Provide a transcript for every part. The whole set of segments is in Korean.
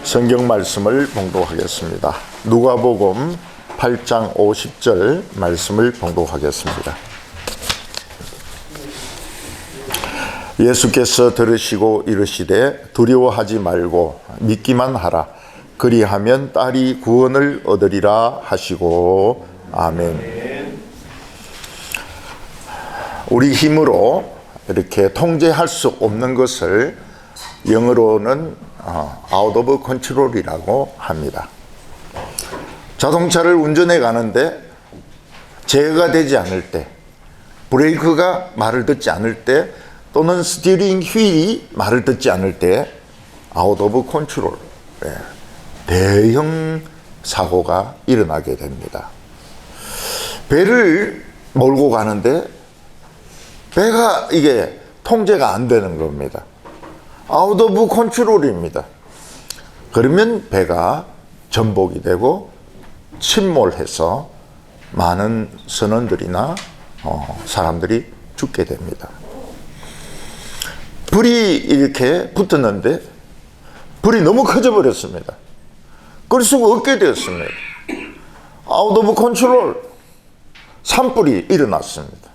성경 말씀을 봉독하겠습니다. 누가복음 8장 50절 말씀을 봉독하겠습니다. 예수께서 들으시고 이르시되 두려워하지 말고 믿기만 하라. 그리하면 딸이 구원을 얻으리라 하시고 아멘. 우리 힘으로 이렇게 통제할 수 없는 것을 영어로는 out of control이라고 합니다. 자동차를 운전해 가는데 제어가 되지 않을 때, 브레이크가 말을 듣지 않을 때, 또는 스티어링 휠이 말을 듣지 않을 때 out of control, 대형 사고가 일어나게 됩니다. 배를 몰고 가는데 배가 이게 통제가 안 되는 겁니다. 아웃 오브 컨트롤입니다. 그러면 배가 전복이 되고 침몰해서 많은 선원들이나 사람들이 죽게 됩니다. 불이 이렇게 붙었는데 불이 너무 커져 버렸습니다. 끌 수가 없게 되었습니다. 아웃 오브 컨트롤, 산불이 일어났습니다.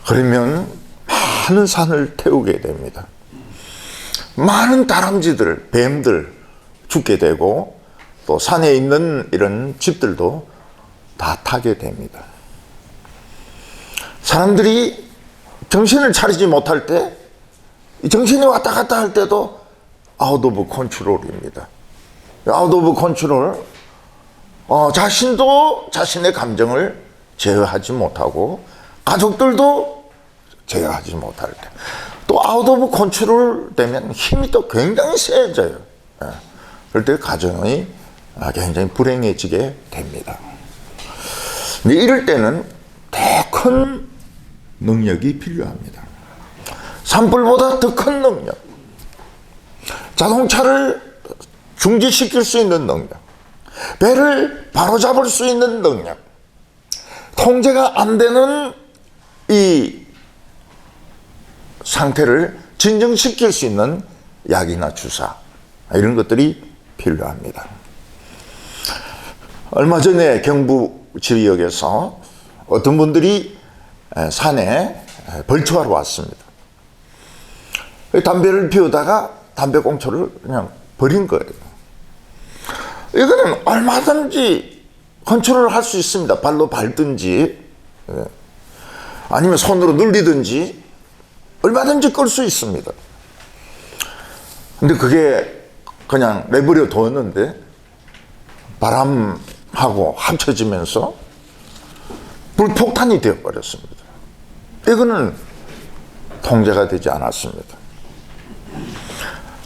그러면 많은 산을 태우게 됩니다. 많은 다람쥐들, 뱀들 죽게 되고 또 산에 있는 이런 집들도 다 타게 됩니다. 사람들이 정신을 차리지 못할 때, 정신이 왔다 갔다 할 때도 아웃 오브 컨트롤입니다. 아웃 오브 컨트롤, 자신도 자신의 감정을 제어하지 못하고 가족들도 제어하지 못할 때, 또 아웃 오브 컨트롤 되면 힘이 또 굉장히 세져요. 그럴 때 가정이 굉장히 불행해지게 됩니다. 근데 이럴 때는 더 큰 능력이 필요합니다. 산불보다 더 큰 능력, 자동차를 중지시킬 수 있는 능력, 배를 바로잡을 수 있는 능력, 통제가 안 되는 이 상태를 진정시킬 수 있는 약이나 주사, 이런 것들이 필요합니다. 얼마 전에 경부 지역에서 어떤 분들이 산에 벌초하러 왔습니다. 담배를 피우다가 담배꽁초를 그냥 버린 거예요. 이거는 얼마든지 컨트롤을 할 수 있습니다. 발로 밟든지 아니면 손으로 눌리든지 얼마든지 끌 수 있습니다. 근데 그게 그냥 내버려 뒀는데 바람하고 합쳐지면서 불폭탄이 되어버렸습니다. 이거는 통제가 되지 않았습니다.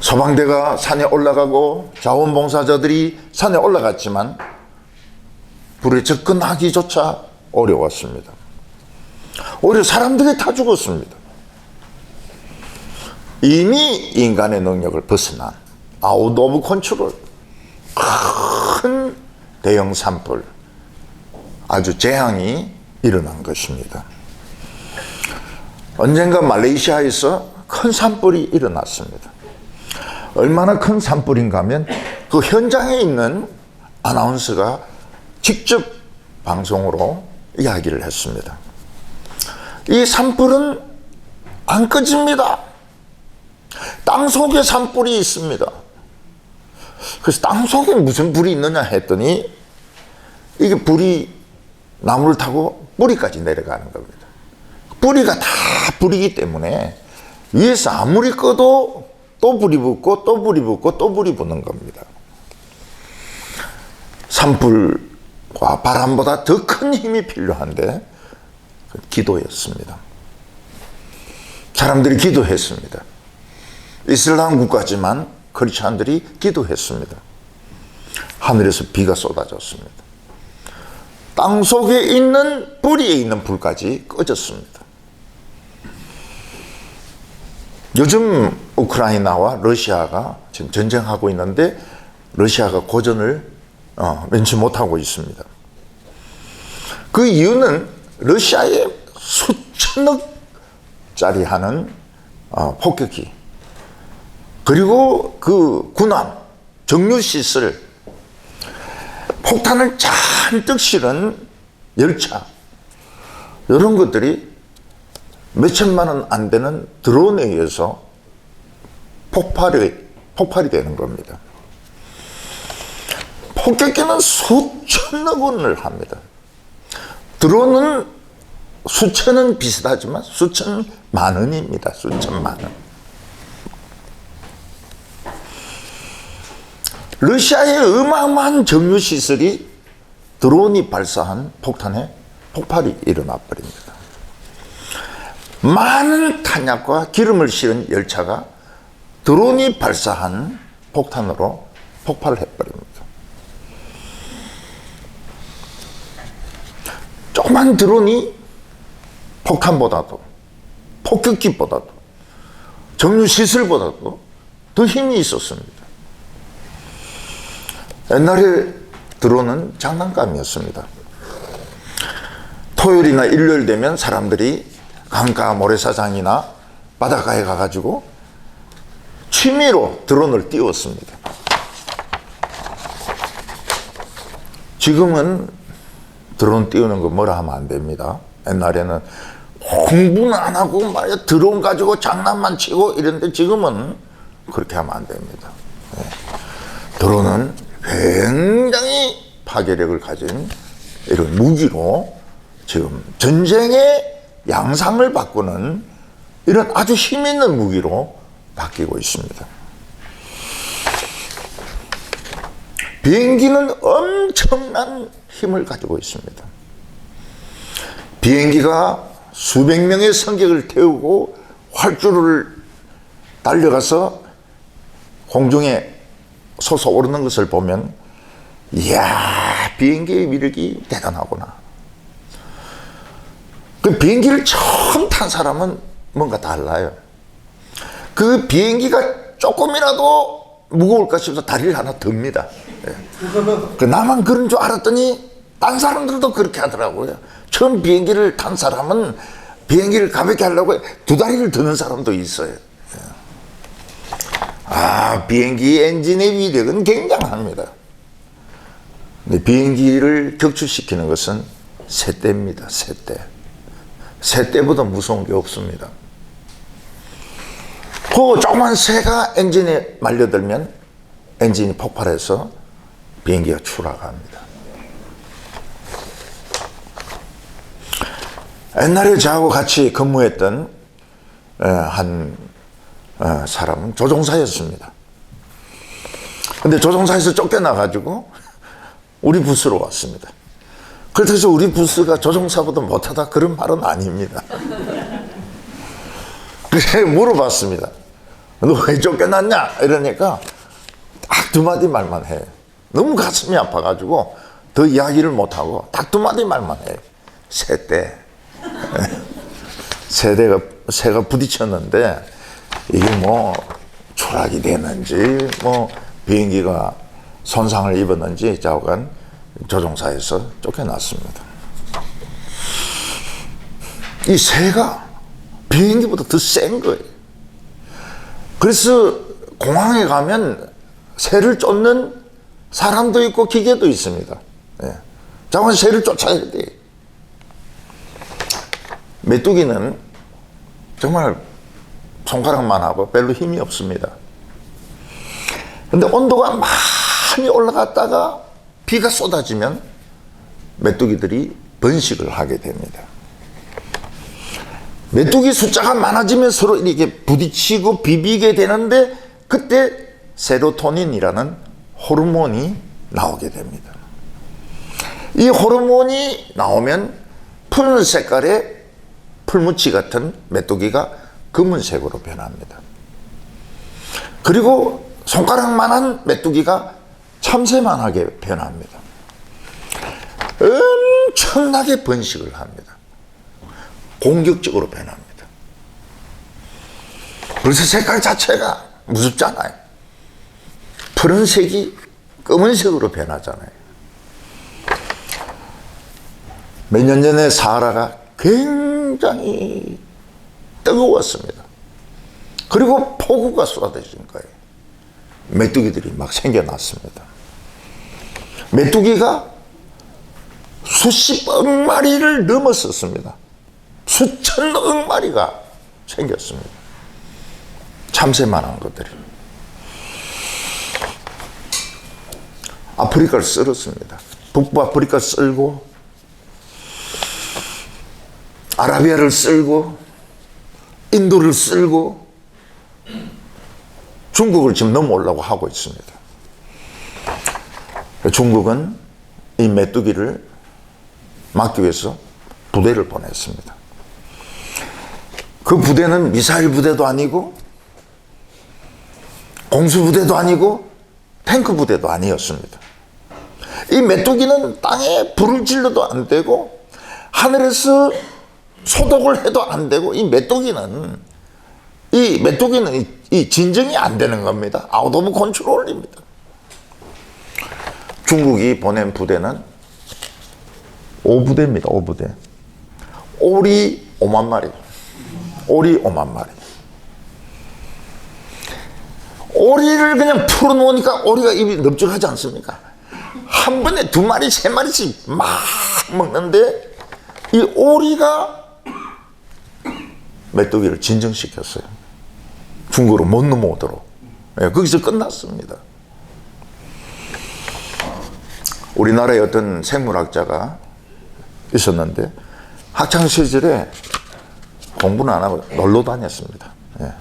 소방대가 산에 올라가고 자원봉사자들이 산에 올라갔지만 불에 접근하기조차 어려웠습니다. 오히려 사람들이 다 죽었습니다. 이미 인간의 능력을 벗어난 아웃 오브 컨트롤, 큰 대형 산불, 아주 재앙이 일어난 것입니다. 언젠가 말레이시아에서 큰 산불이 일어났습니다. 얼마나 큰 산불인가 하면 그 현장에 있는 아나운서가 직접 방송으로 이야기를 했습니다. 이 산불은 안 꺼집니다. 땅 속에 산불이 있습니다. 그래서 땅 속에 무슨 불이 있느냐 했더니 이게 불이 나무를 타고 뿌리까지 내려가는 겁니다. 뿌리가 다 불이기 때문에 위에서 아무리 꺼도 또 불이 붙고 또 불이 붙고 또 불이 붙는 겁니다. 산불과 바람보다 더 큰 힘이 필요한데 기도였습니다. 사람들이 기도했습니다. 이슬람 국가지만 크리스찬들이 기도했습니다. 하늘에서 비가 쏟아졌습니다. 땅 속에 있는 뿌리에 있는 불까지 꺼졌습니다. 요즘 우크라이나와 러시아가 지금 전쟁하고 있는데 러시아가 고전을 면치 못하고 있습니다. 그 이유는 러시아의 수천억짜리 하는 폭격기, 그리고 그 군함, 정류 시설, 폭탄을 잔뜩 실은 열차, 이런 것들이 몇천만 원 안 되는 드론에 의해서 폭발이 되는 겁니다. 폭격기는 수천억 원을 합니다. 드론은 수천은 비슷하지만 수천만 원입니다. 수천만 원. 러시아의 어마어마한 정유시설이 드론이 발사한 폭탄에 폭발이 일어나 버립니다. 많은 탄약과 기름을 실은 열차가 드론이 발사한 폭탄으로 폭발을 해버립니다. 조그만 드론이 폭탄보다도, 폭격기보다도, 정유시설보다도 더 힘이 있었습니다. 옛날에 드론은 장난감이었습니다. 토요일이나 일요일 되면 사람들이 강가 모래사장이나 바닷가에 가가지고 취미로 드론을 띄웠습니다. 지금은 드론 띄우는 거 뭐라 하면 안 됩니다. 옛날에는 공부는 안 하고 말이야 드론 가지고 장난만 치고 이런데 지금은 그렇게 하면 안 됩니다. 드론은 굉장히 파괴력을 가진 이런 무기로 지금 전쟁의 양상을 바꾸는 이런 아주 힘 있는 무기로 바뀌고 있습니다. 비행기는 엄청난 힘을 가지고 있습니다. 비행기가 수백 명의 승객을 태우고 활주로를 달려가서 공중에 솟아오르는 것을 보면 이야, 비행기의 위력이 대단하구나. 그 비행기를 처음 탄 사람은 뭔가 달라요. 그 비행기가 조금이라도 무거울까 싶어서 다리를 하나 듭니다. 그 나만 그런 줄 알았더니 딴 사람들도 그렇게 하더라고요. 처음 비행기를 탄 사람은 비행기를 가볍게 하려고 두 다리를 드는 사람도 있어요. 아, 비행기 엔진의 위력은 굉장합니다. 근데 비행기를 격추시키는 것은 새떼입니다. 새떼. 새떼보다 무서운 게 없습니다. 그 조그만 새가 엔진에 말려들면 엔진이 폭발해서 비행기가 추락합니다. 옛날에 저하고 같이 근무했던 한 사람은 조종사였습니다. 근데 조종사에서 쫓겨나가지고 우리 부스로 왔습니다. 그래서 우리 부스가 조종사보다 못하다 그런 말은 아닙니다. 그래서 물어봤습니다. 너 왜 쫓겨났냐? 이러니까 딱 두 마디 말만 해. 너무 가슴이 아파가지고 더 이야기를 못하고 딱 두 마디 말만 해. 새떼. 새가 부딪혔는데 이게 뭐 추락이 되는지 뭐 비행기가 손상을 입었는지 좌우간 조종사에서 쫓겨났습니다. 이 새가 비행기보다 더 센 거예요. 그래서 공항에 가면 새를 쫓는 사람도 있고 기계도 있습니다. 자꾸만 새를 쫓아야 돼. 메뚜기는 정말 손가락만 하고 별로 힘이 없습니다. 근데 온도가 많이 올라갔다가 비가 쏟아지면 메뚜기들이 번식을 하게 됩니다. 메뚜기 숫자가 많아지면 서로 이렇게 부딪히고 비비게 되는데 그때 세로토닌이라는 호르몬이 나오게 됩니다. 이 호르몬이 나오면 푸른 색깔의 풀무치 같은 메뚜기가 검은색으로 변합니다. 그리고 손가락만한 메뚜기가 참새만하게 변합니다. 엄청나게 번식을 합니다. 공격적으로 변합니다. 그래서 색깔 자체가 무섭잖아요. 푸른색이 검은색으로 변하잖아요. 몇 년 전에 사하라가 굉장히 뜨거웠습니다. 그리고 폭우가 쏟아진 거예요. 메뚜기들이 막 생겨났습니다. 메뚜기가 수십억 마리를 넘었었습니다. 수천억 마리가 생겼습니다. 참새만한 것들이. 아프리카를 쓸었습니다. 북부 아프리카 쓸고, 아라비아를 쓸고, 인도를 쓸고, 중국을 지금 넘어오려고 하고 있습니다. 중국은 이 메뚜기를 막기 위해서 부대를 보냈습니다. 그 부대는 미사일 부대도 아니고, 공수부대도 아니고, 탱크 부대도 아니었습니다. 이 메뚜기는 땅에 불을 질러도 안 되고, 하늘에서 소독을 해도 안 되고, 이 메뚜기는 이 진정이 안 되는 겁니다. 아웃 오브 컨트롤입니다. 중국이 보낸 부대는 5부대입니다. 5부대. 오리 5만 마리. 오리 5만 마리. 오리를 그냥 풀어놓으니까 오리가 입이 넓적하지 않습니까? 한 번에 2마리, 3마리씩 막 먹는데 이 오리가 메뚜기를 진정시켰어요. 중국으로 못 넘어오도록. 예, 거기서 끝났습니다. 우리나라에 어떤 생물학자가 있었는데 학창시절에 공부는 안 하고 놀러 다녔습니다. 예.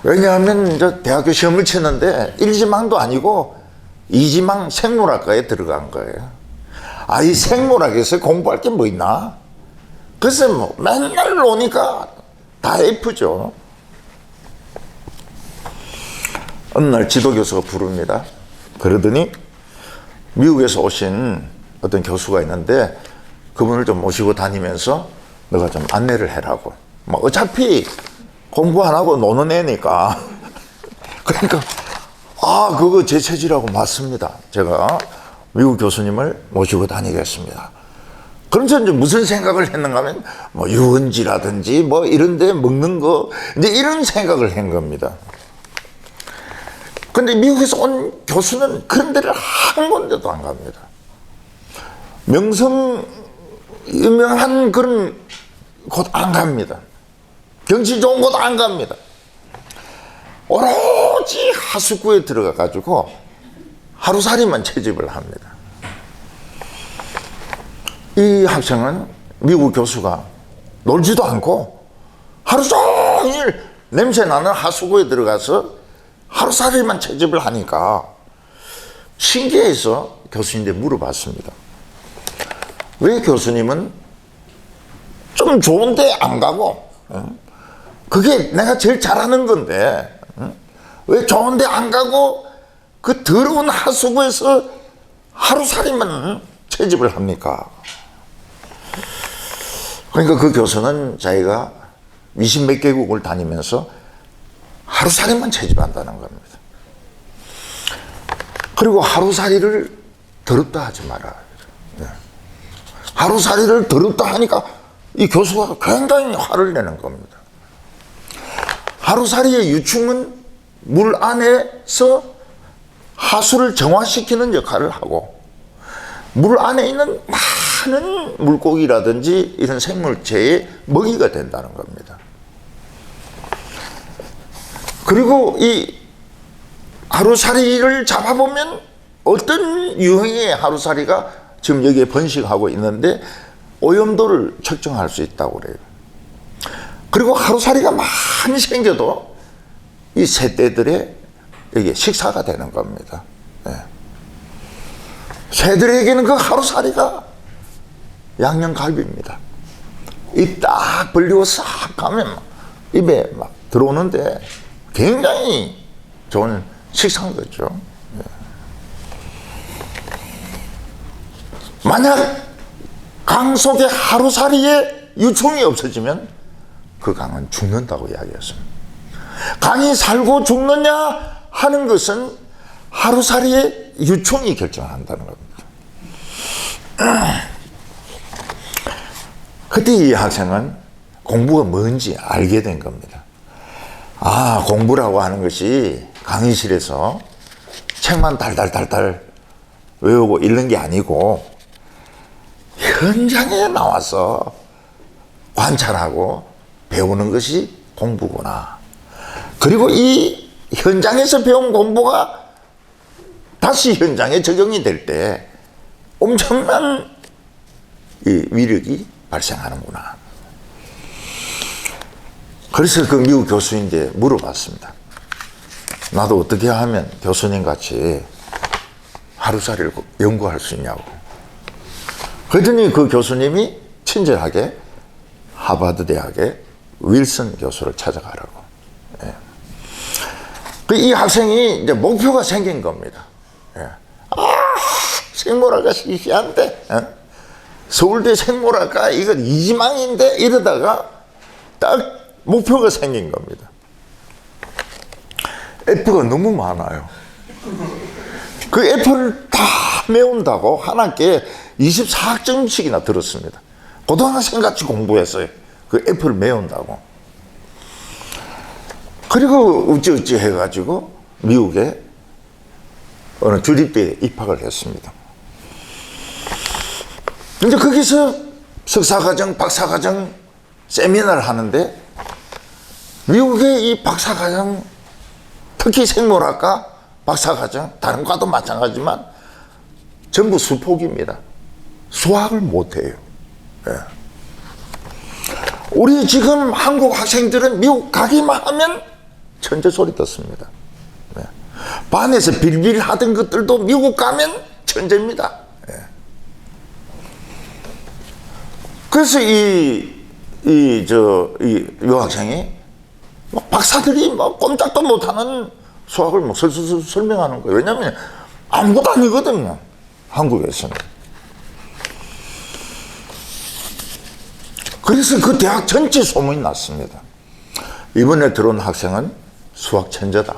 왜냐하면 이제 대학교 시험을 치는데 1지망도 아니고 2지망 생물학과에 들어간 거예요. 아, 이 생물학에서 공부할 게 뭐 있나? 그래서 뭐 맨날 오니까 다 F죠. 어느 날 지도교수가 부릅니다. 그러더니 미국에서 오신 어떤 교수가 있는데 그분을 좀 모시고 다니면서 너가 좀 안내를 해라고. 뭐 어차피 공부 안 하고 노는 애니까. 그러니까 그거 제 체질하고 맞습니다. 제가 미국 교수님을 모시고 다니겠습니다. 그럼 저는 이제 무슨 생각을 했는가 하면 뭐 유원지라든지 뭐 이런 데 먹는 거 이제 이런 생각을 한 겁니다. 근데 미국에서 온 교수는 그런 데를 한 군데도 안 갑니다. 유명한 그런 곳 안 갑니다. 경치 좋은 곳 안 갑니다. 오로지 하수구에 들어가 가지고 하루살이만 채집을 합니다. 이 학생은 미국 교수가 놀지도 않고 하루 종일 냄새 나는 하수구에 들어가서 하루살이만 채집을 하니까 신기해서 교수님한테 물어봤습니다. 왜 교수님은 좀 좋은데 안 가고, 그게 내가 제일 잘하는 건데 왜 좋은데 안 가고 그 더러운 하수구에서 하루살이만 채집을 합니까? 그러니까 그 교수는 자기가 20몇 개국을 다니면서 하루살이만 채집한다는 겁니다. 그리고 하루살이를 더럽다 하지 마라. 하루살이를 더럽다 하니까 이 교수가 굉장히 화를 내는 겁니다. 하루살이의 유충은 물 안에서 하수를 정화시키는 역할을 하고 물 안에 있는 많은 물고기라든지 이런 생물체의 먹이가 된다는 겁니다. 그리고 이 하루살이를 잡아보면 어떤 유형의 하루살이가 지금 여기에 번식하고 있는데 오염도를 측정할 수 있다고 그래요. 그리고 하루살이가 많이 생겨도 이 새떼들의 이게 식사가 되는 겁니다. 네. 새들에게는 그 하루살이가 양념갈비입니다. 입 딱 벌리고 싹 가면 입에 막 들어오는데 굉장히 좋은 식사인 거죠. 네. 만약 강 속에 하루살이의 유충이 없어지면 그 강은 죽는다고 이야기했습니다. 강이 살고 죽느냐 하는 것은 하루살이의 유충이 결정한다는 겁니다. 그때 이 학생은 공부가 뭔지 알게 된 겁니다. 공부라고 하는 것이 강의실에서 책만 달달달달 외우고 읽는 게 아니고 현장에 나와서 관찰하고 배우는 것이 공부구나. 그리고 이 현장에서 배운 공부가 다시 현장에 적용이 될 때 엄청난 이 위력이 발생하는구나. 그래서 그 미국 교수님께 물어봤습니다. 나도 어떻게 하면 교수님 같이 하루살이를 연구할 수 있냐고. 그랬더니 그 교수님이 친절하게 하버드 대학의 윌슨 교수를 찾아가라고. 예. 이 학생이 이제 목표가 생긴 겁니다. 예. 생물학과 시시한데, 서울대 생물학과 이건 이지망인데 이러다가 딱 목표가 생긴 겁니다. F가 너무 많아요. 그 F를 다 메운다고 한 학기에 24학점씩이나 들었습니다. 고등학생 같이 공부했어요. 그 F를 메운다고. 그리고 어찌어찌 해가지고 미국에 어느 주립대에 입학을 했습니다. 이제 거기서 석사과정, 박사과정 세미나를 하는데 미국의 이 박사과정, 특히 생물학과 박사과정, 다른 과도 마찬가지지만 전부 수폭입니다. 수학을 못해요. 예. 우리 지금 한국 학생들은 미국 가기만 하면 천재 소리 듣습니다. 예. 반에서 빌빌 하던 것들도 미국 가면 천재입니다. 예. 그래서 이 유학생이 박사들이 꼼짝도 못하는 수학을 설설 설명하는 거예요. 왜냐하면 아무것도 아니거든요. 한국에서는. 그래서 그 대학 전체 소문이 났습니다. 이번에 들어온 학생은 수학 천재다.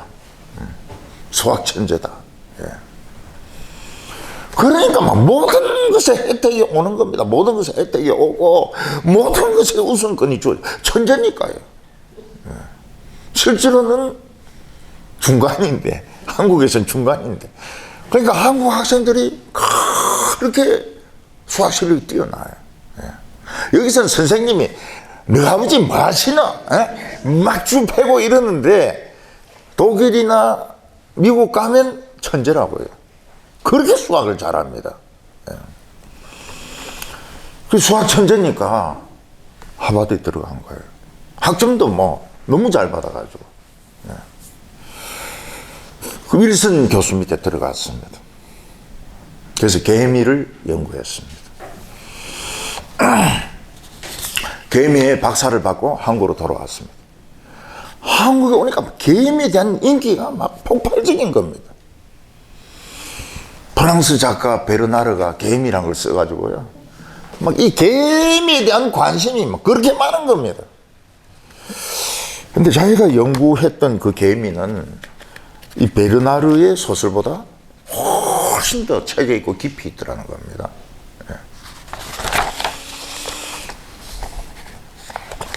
수학 천재다. 예. 그러니까 모든 것에 혜택이 오는 겁니다. 모든 것에 혜택이 오고 모든 것에 우선권이 주어져. 천재니까요. 예. 실제로는 중간인데, 한국에서는 중간인데. 그러니까 한국 학생들이 그렇게 수학 실력이 뛰어나요. 예. 여기서는 선생님이 너 아버지 뭐 하시노? 막주 패고 이러는데 독일이나 미국 가면 천재라고요. 그렇게 수학을 잘합니다. 예. 그 수학 천재니까 하버드에 들어간 거예요. 학점도 너무 잘 받아가지고. 예. 그 윌슨 교수 밑에 들어갔습니다. 그래서 개미를 연구했습니다. 개미의 박사를 받고 한국으로 돌아왔습니다. 한국에 오니까 개미에 대한 인기가 막 폭발적인 겁니다. 프랑스 작가 베르나르가 개미란 걸 써가지고요. 막 이 개미에 대한 관심이 막 그렇게 많은 겁니다. 근데 자기가 연구했던 그 개미는 이 베르나르의 소설보다 훨씬 더 체계 있고 깊이 있더라는 겁니다. 예.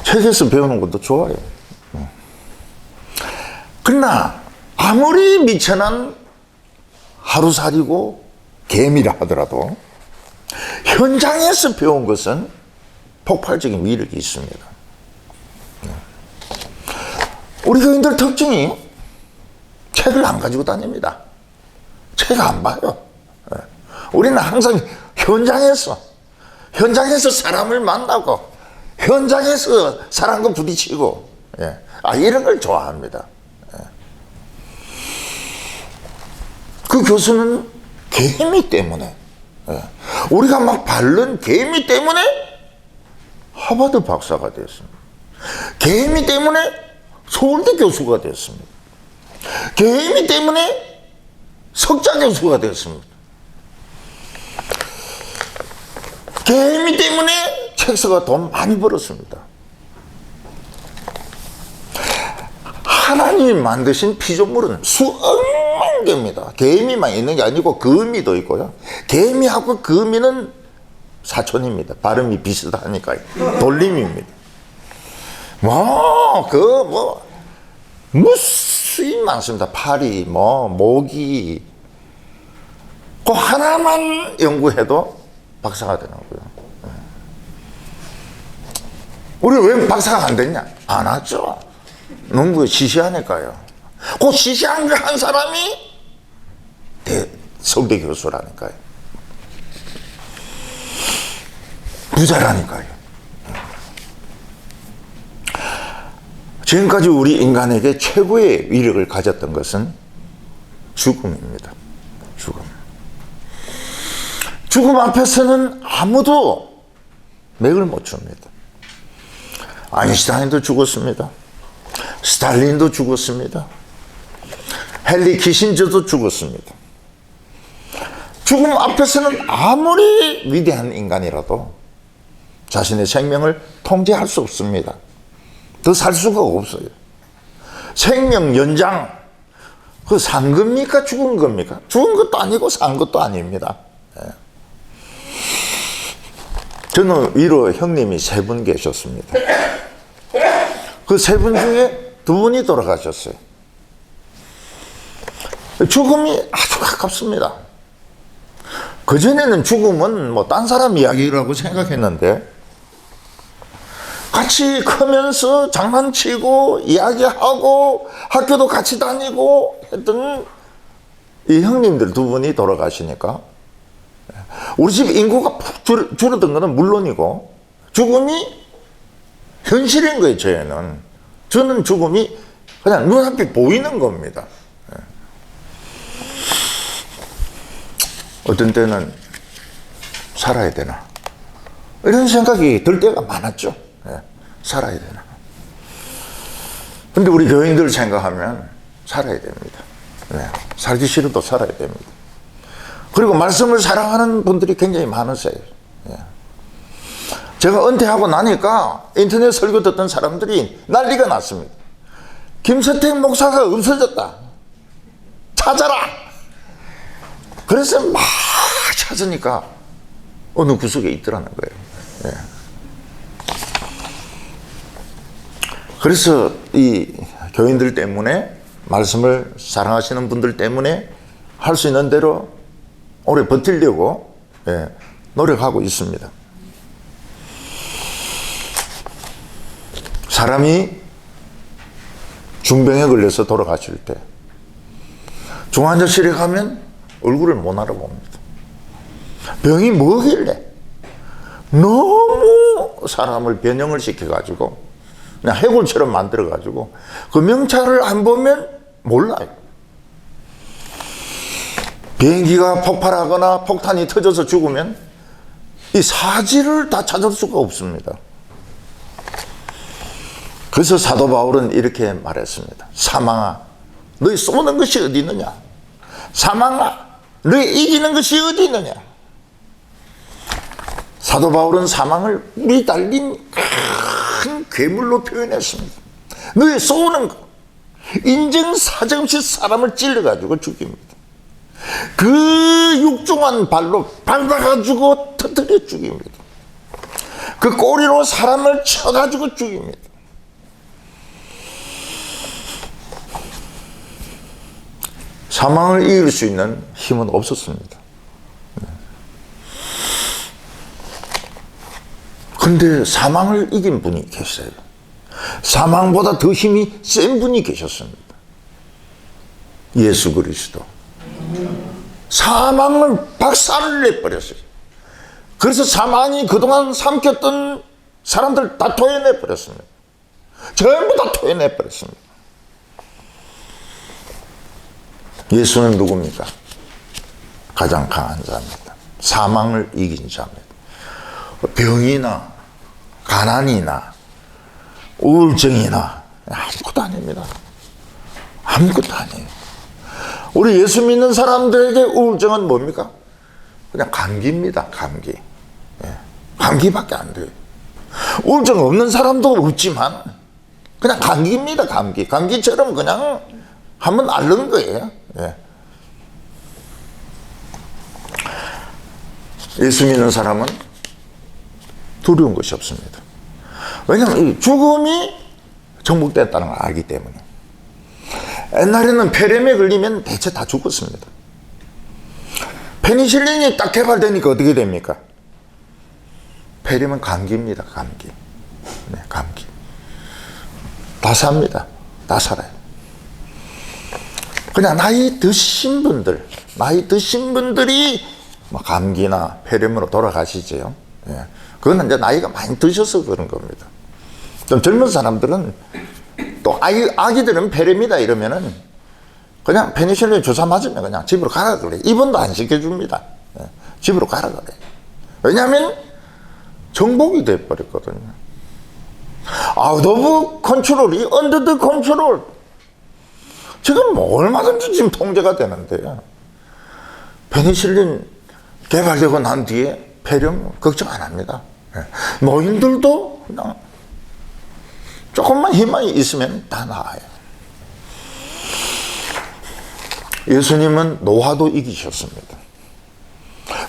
책에서 배우는 것도 좋아요. 그러나 아무리 미천한 하루살이고 개미라 하더라도 현장에서 배운 것은 폭발적인 위력이 있습니다. 우리 교인들 특징이 책을 안 가지고 다닙니다. 책 안 봐요. 우리는 항상 현장에서 사람을 만나고 현장에서 사람과 부딪히고 이런 걸 좋아합니다. 그 교수는 개미 때문에, 우리가 막 바른 개미 때문에 하버드 박사가 됐습니다. 개미 때문에 서울대 교수가 됐습니다. 개미 때문에 석자 교수가 됐습니다. 개미 때문에 책서가 돈 많이 벌었습니다. 하나님이 만드신 피조물은 수억만 개입니다. 개미만 있는 게 아니고 거미도 있고요. 개미하고 거미는 사촌입니다. 발음이 비슷하니까요. 돌림입니다. 무수히 많습니다. 파리, 모기. 그 하나만 연구해도 박사가 되는거고요. 우리 왜 박사가 안 됐냐? 안 하죠. 농구에 시시하니까요. 그 시시한 거 한 사람이 서울대 교수라니까요. 부자라니까요. 지금까지 우리 인간에게 최고의 위력을 가졌던 것은 죽음입니다. 죽음 앞에서는 아무도 맥을 못 줍니다. 아인슈타인도 죽었습니다. 스탈린도 죽었습니다. 헨리 키신저도 죽었습니다. 죽음 앞에서는 아무리 위대한 인간이라도 자신의 생명을 통제할 수 없습니다. 더 살 수가 없어요. 생명 연장, 그 산 겁니까? 죽은 겁니까? 죽은 것도 아니고 산 것도 아닙니다. 저는 위로 형님이 3분 계셨습니다. 그 3분 중에 2분이 돌아가셨어요. 죽음이 아주 가깝습니다. 그전에는 죽음은 뭐 딴 사람 이야기라고 생각했는데 같이 크면서 장난치고 이야기하고 학교도 같이 다니고 했던 이 형님들 2분이 돌아가시니까 우리 집 인구가 푹 줄어든 것은 물론이고 죽음이 현실인 거예요. 저는 죽음이 그냥 눈앞에 보이는 겁니다. 어떤 때는 살아야 되나 이런 생각이 들 때가 많았죠. 살아야 되나. 근데 우리 교인들 생각하면 살아야 됩니다. 살기 싫어도 살아야 됩니다. 그리고 말씀을 사랑하는 분들이 굉장히 많으세요. 제가 은퇴하고 나니까 인터넷 설교 듣던 사람들이 난리가 났습니다. 김서택 목사가 없어졌다. 찾아라. 그래서 막 찾으니까 어느 구석에 있더라는 거예요. 그래서 이 교인들 때문에 말씀을 사랑하시는 분들 때문에 할 수 있는 대로 오래 버티려고 노력하고 있습니다. 사람이 중병에 걸려서 돌아가실 때 중환자실에 가면 얼굴을 못 알아봅니다. 병이 뭐길래 너무 사람을 변형을 시켜가지고 그냥 해골처럼 만들어가지고 그 명찰을 안 보면 몰라요. 비행기가 폭발하거나 폭탄이 터져서 죽으면 이 사지를 다 찾을 수가 없습니다. 그래서 사도 바울은 이렇게 말했습니다. 사망아, 너희 쏘는 것이 어디 있느냐? 사망아, 너희 이기는 것이 어디 있느냐? 사도 바울은 사망을 뿔이 달린 큰 괴물로 표현했습니다. 너희 쏘는 거, 인정사정 없이 사람을 찔러가지고 죽입니다. 그 육중한 발로 밟아가지고 터뜨려 죽입니다. 그 꼬리로 사람을 쳐가지고 죽입니다. 사망을 이길 수 있는 힘은 없었습니다. 그런데 사망을 이긴 분이 계세요. 사망보다 더 힘이 센 분이 계셨습니다. 예수 그리스도. 사망을 박살을 내버렸어요. 그래서 사망이 그동안 삼켰던 사람들 다 토해내버렸습니다. 전부 다 토해내버렸습니다. 예수는 누굽니까? 가장 강한 자입니다. 사망을 이긴 자입니다. 병이나 가난이나 우울증이나 아무것도 아닙니다. 아무것도 아니에요. 우리 예수 믿는 사람들에게 우울증은 뭡니까? 그냥 감기입니다. 감기. 감기밖에 안 돼요. 우울증 없는 사람도 없지만 그냥 감기입니다. 감기. 감기처럼 그냥 한번 앓는 거예요. 예수 믿는 사람은 두려운 것이 없습니다. 왜냐하면 이 죽음이 정복됐다는 걸 알기 때문에. 옛날에는 폐렴에 걸리면 대체 다 죽었습니다. 페니실린이 딱 개발되니까 어떻게 됩니까? 폐렴은 감기입니다. 감기. 네, 감기. 다 삽니다. 다 살아요. 그냥 나이 드신 분들이 뭐 감기나 폐렴으로 돌아가시죠. 예. 그건 이제 나이가 많이 드셔서 그런 겁니다. 좀 젊은 사람들은 또 아기들은 폐렴이다 이러면은 그냥 페니실린 주사 맞으면 그냥 집으로 가라 그래. 입원도 안 시켜줍니다. 예. 집으로 가라 그래. 왜냐하면 정복이 돼버렸거든요. 아웃 오브 컨트롤이 언더 더 컨트롤. 지금 뭐 얼마든지 지금 통제가 되는데요. 페니실린 개발되고 난 뒤에 폐렴 걱정 안 합니다. 노인들도 그냥 조금만 희망이 있으면 다 나아요. 예수님은 노화도 이기셨습니다.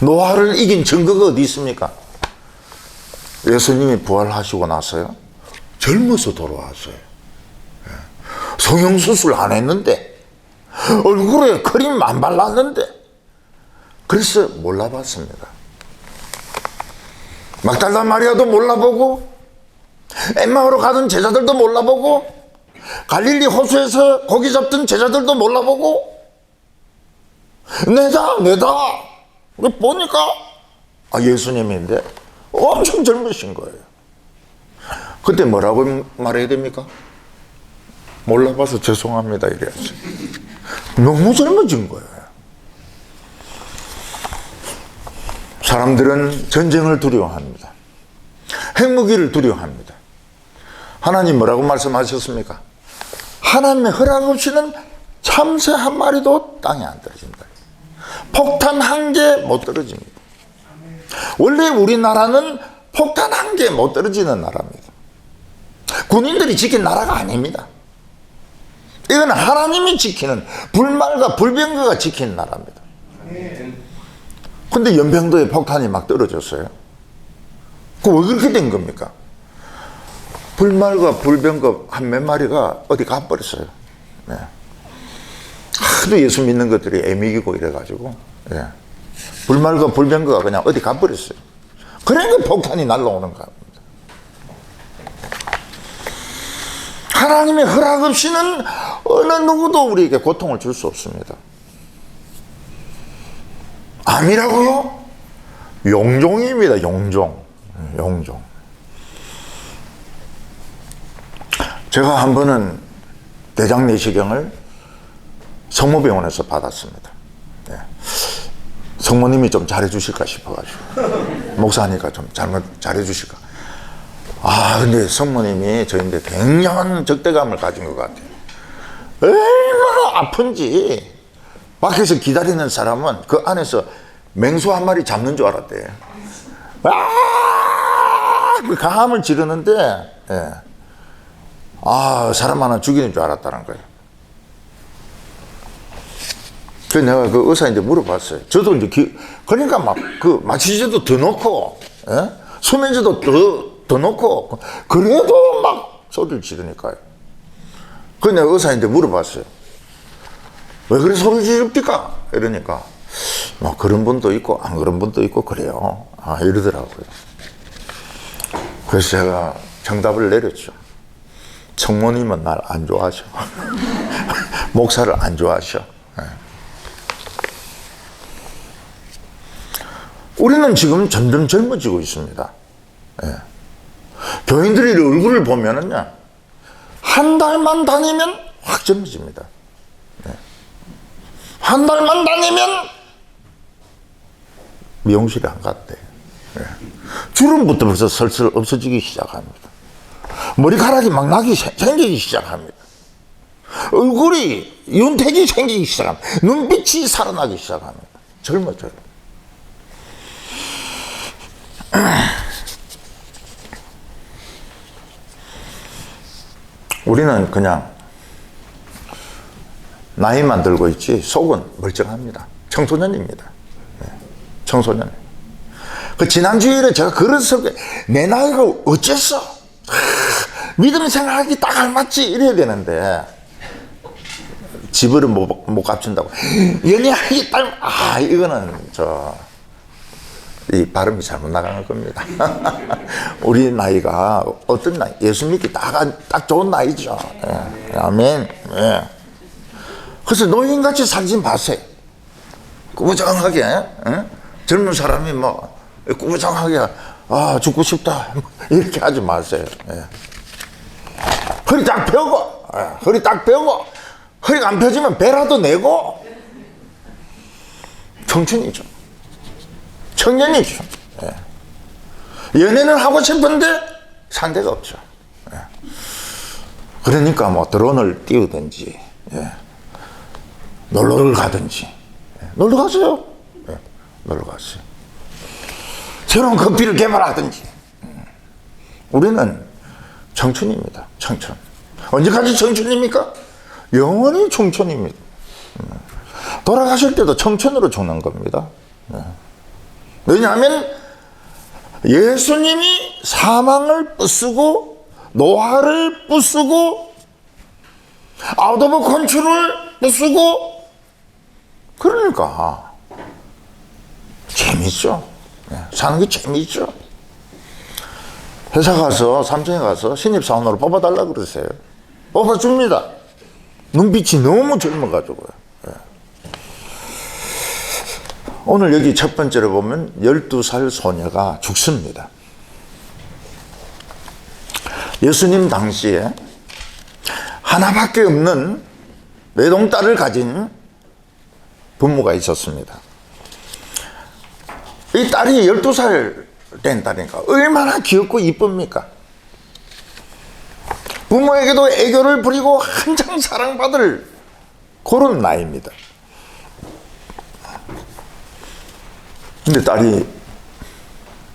노화를 이긴 증거가 어디 있습니까? 예수님이 부활하시고 나서요, 젊어서 돌아왔어요. 성형수술 안 했는데, 얼굴에 크림 안 발랐는데, 그래서 몰라봤습니다. 막달라 마리아도 몰라보고, 엠마오로 가던 제자들도 몰라보고, 갈릴리 호수에서 고기 잡던 제자들도 몰라보고, 내다 보니까 예수님인데 엄청 젊으신 거예요. 그때 뭐라고 말해야 됩니까? 몰라봐서 죄송합니다 이래야지. 너무 젊어진 거예요. 사람들은 전쟁을 두려워합니다. 핵무기를 두려워합니다. 하나님 뭐라고 말씀하셨습니까? 하나님의 허락 없이는 참새 한 마리도 땅에 안 떨어진다. 폭탄 한 개 못 떨어집니다. 원래 우리나라는 폭탄 한 개 못 떨어지는 나라입니다. 군인들이 지킨 나라가 아닙니다. 이건 하나님이 지키는, 불말과 불병거가 지키는 나라입니다. 근데 연평도에 폭탄이 막 떨어졌어요. 그 왜 그렇게 된 겁니까? 불말과 불병거 한 몇 마리가 어디 가버렸어요. 네. 하도 예수 믿는 것들이 애미기고 이래가지고, 예. 불말과 불병거가 그냥 어디 가버렸어요. 그러니까 폭탄이 날라오는 겁니다. 하나님의 허락 없이는 어느 누구도 우리에게 고통을 줄 수 없습니다. 암이라고요? 용종입니다. 용종. 제가 한 번은 대장 내시경을 성모병원에서 받았습니다. 네. 성모님이 좀 잘해주실까 싶어가지고, 목사니까 좀 잘해주실까. 근데 성모님이 저인데 굉장한 적대감을 가진 것 같아요. 얼마나 아픈지 밖에서 기다리는 사람은 그 안에서 맹수 한 마리 잡는 줄 알았대요. 그 가함을 지르는데, 예. 사람 하나 죽이는 줄 알았다는 거예요. 그래서 내가 그 의사한테 물어봤어요. 저도 이제 그러니까 막 그 마취제도 더 넣고, 예? 수면제도 더 넣고, 그래도 막 소리를 지르니까요. 그래서 내가 의사한테 물어봤어요. 왜 그래 소리 지릅니까? 이러니까 뭐 그런 분도 있고 안 그런 분도 있고 그래요. 이러더라고요. 그래서 제가 정답을 내렸죠. 성모님은 날 안 좋아하셔. 목사를 안 좋아하셔. 네. 우리는 지금 점점 젊어지고 있습니다. 네. 교인들이 얼굴을 보면은요, 한 달만 다니면 확 젊어집니다. 네. 한 달만 다니면 미용실에 안 갔대. 네. 주름부터 벌써 슬슬 없어지기 시작합니다. 머리카락이 막 생기기 시작합니다. 얼굴이 윤택이 생기기 시작합니다. 눈빛이 살아나기 시작합니다. 젊어져요. 우리는 그냥 나이만 들고 있지 속은 멀쩡합니다. 청소년입니다. 네. 청소년. 그 지난 주일에 제가 그래서 내 나이가 어째서 믿음 생활하기 딱 알맞지 이래야 되는데 집을 못 갚춘다고. 연희야이 딸, 이거는 이 발음이 잘못 나가는 겁니다. 우리 나이가 어떤 나이? 예수 믿기 딱 좋은 나이죠. 예. 아멘. 예. 그래서 노인같이 살지 마세요. 꾸부정하게, 젊은 사람이 꾸부정하게, 죽고 싶다. 이렇게 하지 마세요. 예. 허리 딱 펴고, 허리 딱 펴고, 허리가 안 펴지면 배라도 내고, 청춘이죠. 청년이죠. 예. 연애는 하고 싶은데 상대가 없죠. 예. 그러니까 드론을 띄우든지, 예. 놀러를 가든지, 예. 놀러 가세요. 예. 놀러 가세요. 새로운 커피를 개발하든지. 우리는 청춘입니다. 청춘. 언제까지 청춘입니까? 영원히 청춘입니다. 돌아가실 때도 청춘으로 죽는 겁니다. 예. 왜냐하면 예수님이 사망을 부수고 노화를 부수고 아웃 오브 컨트롤을 부수고, 그러니까 재밌죠. 사는 게 재밌죠. 회사 가서, 삼성에 가서 신입사원으로 뽑아달라고 그러세요. 뽑아줍니다. 눈빛이 너무 젊어가지고요. 오늘 여기 첫 번째로 보면 12살 소녀가 죽습니다. 예수님 당시에 하나밖에 없는 외동딸을 가진 부모가 있었습니다. 이 딸이 12살 된 딸이니까 얼마나 귀엽고 이쁩니까? 부모에게도 애교를 부리고 한창 사랑받을 그런 나이입니다. 근데 딸이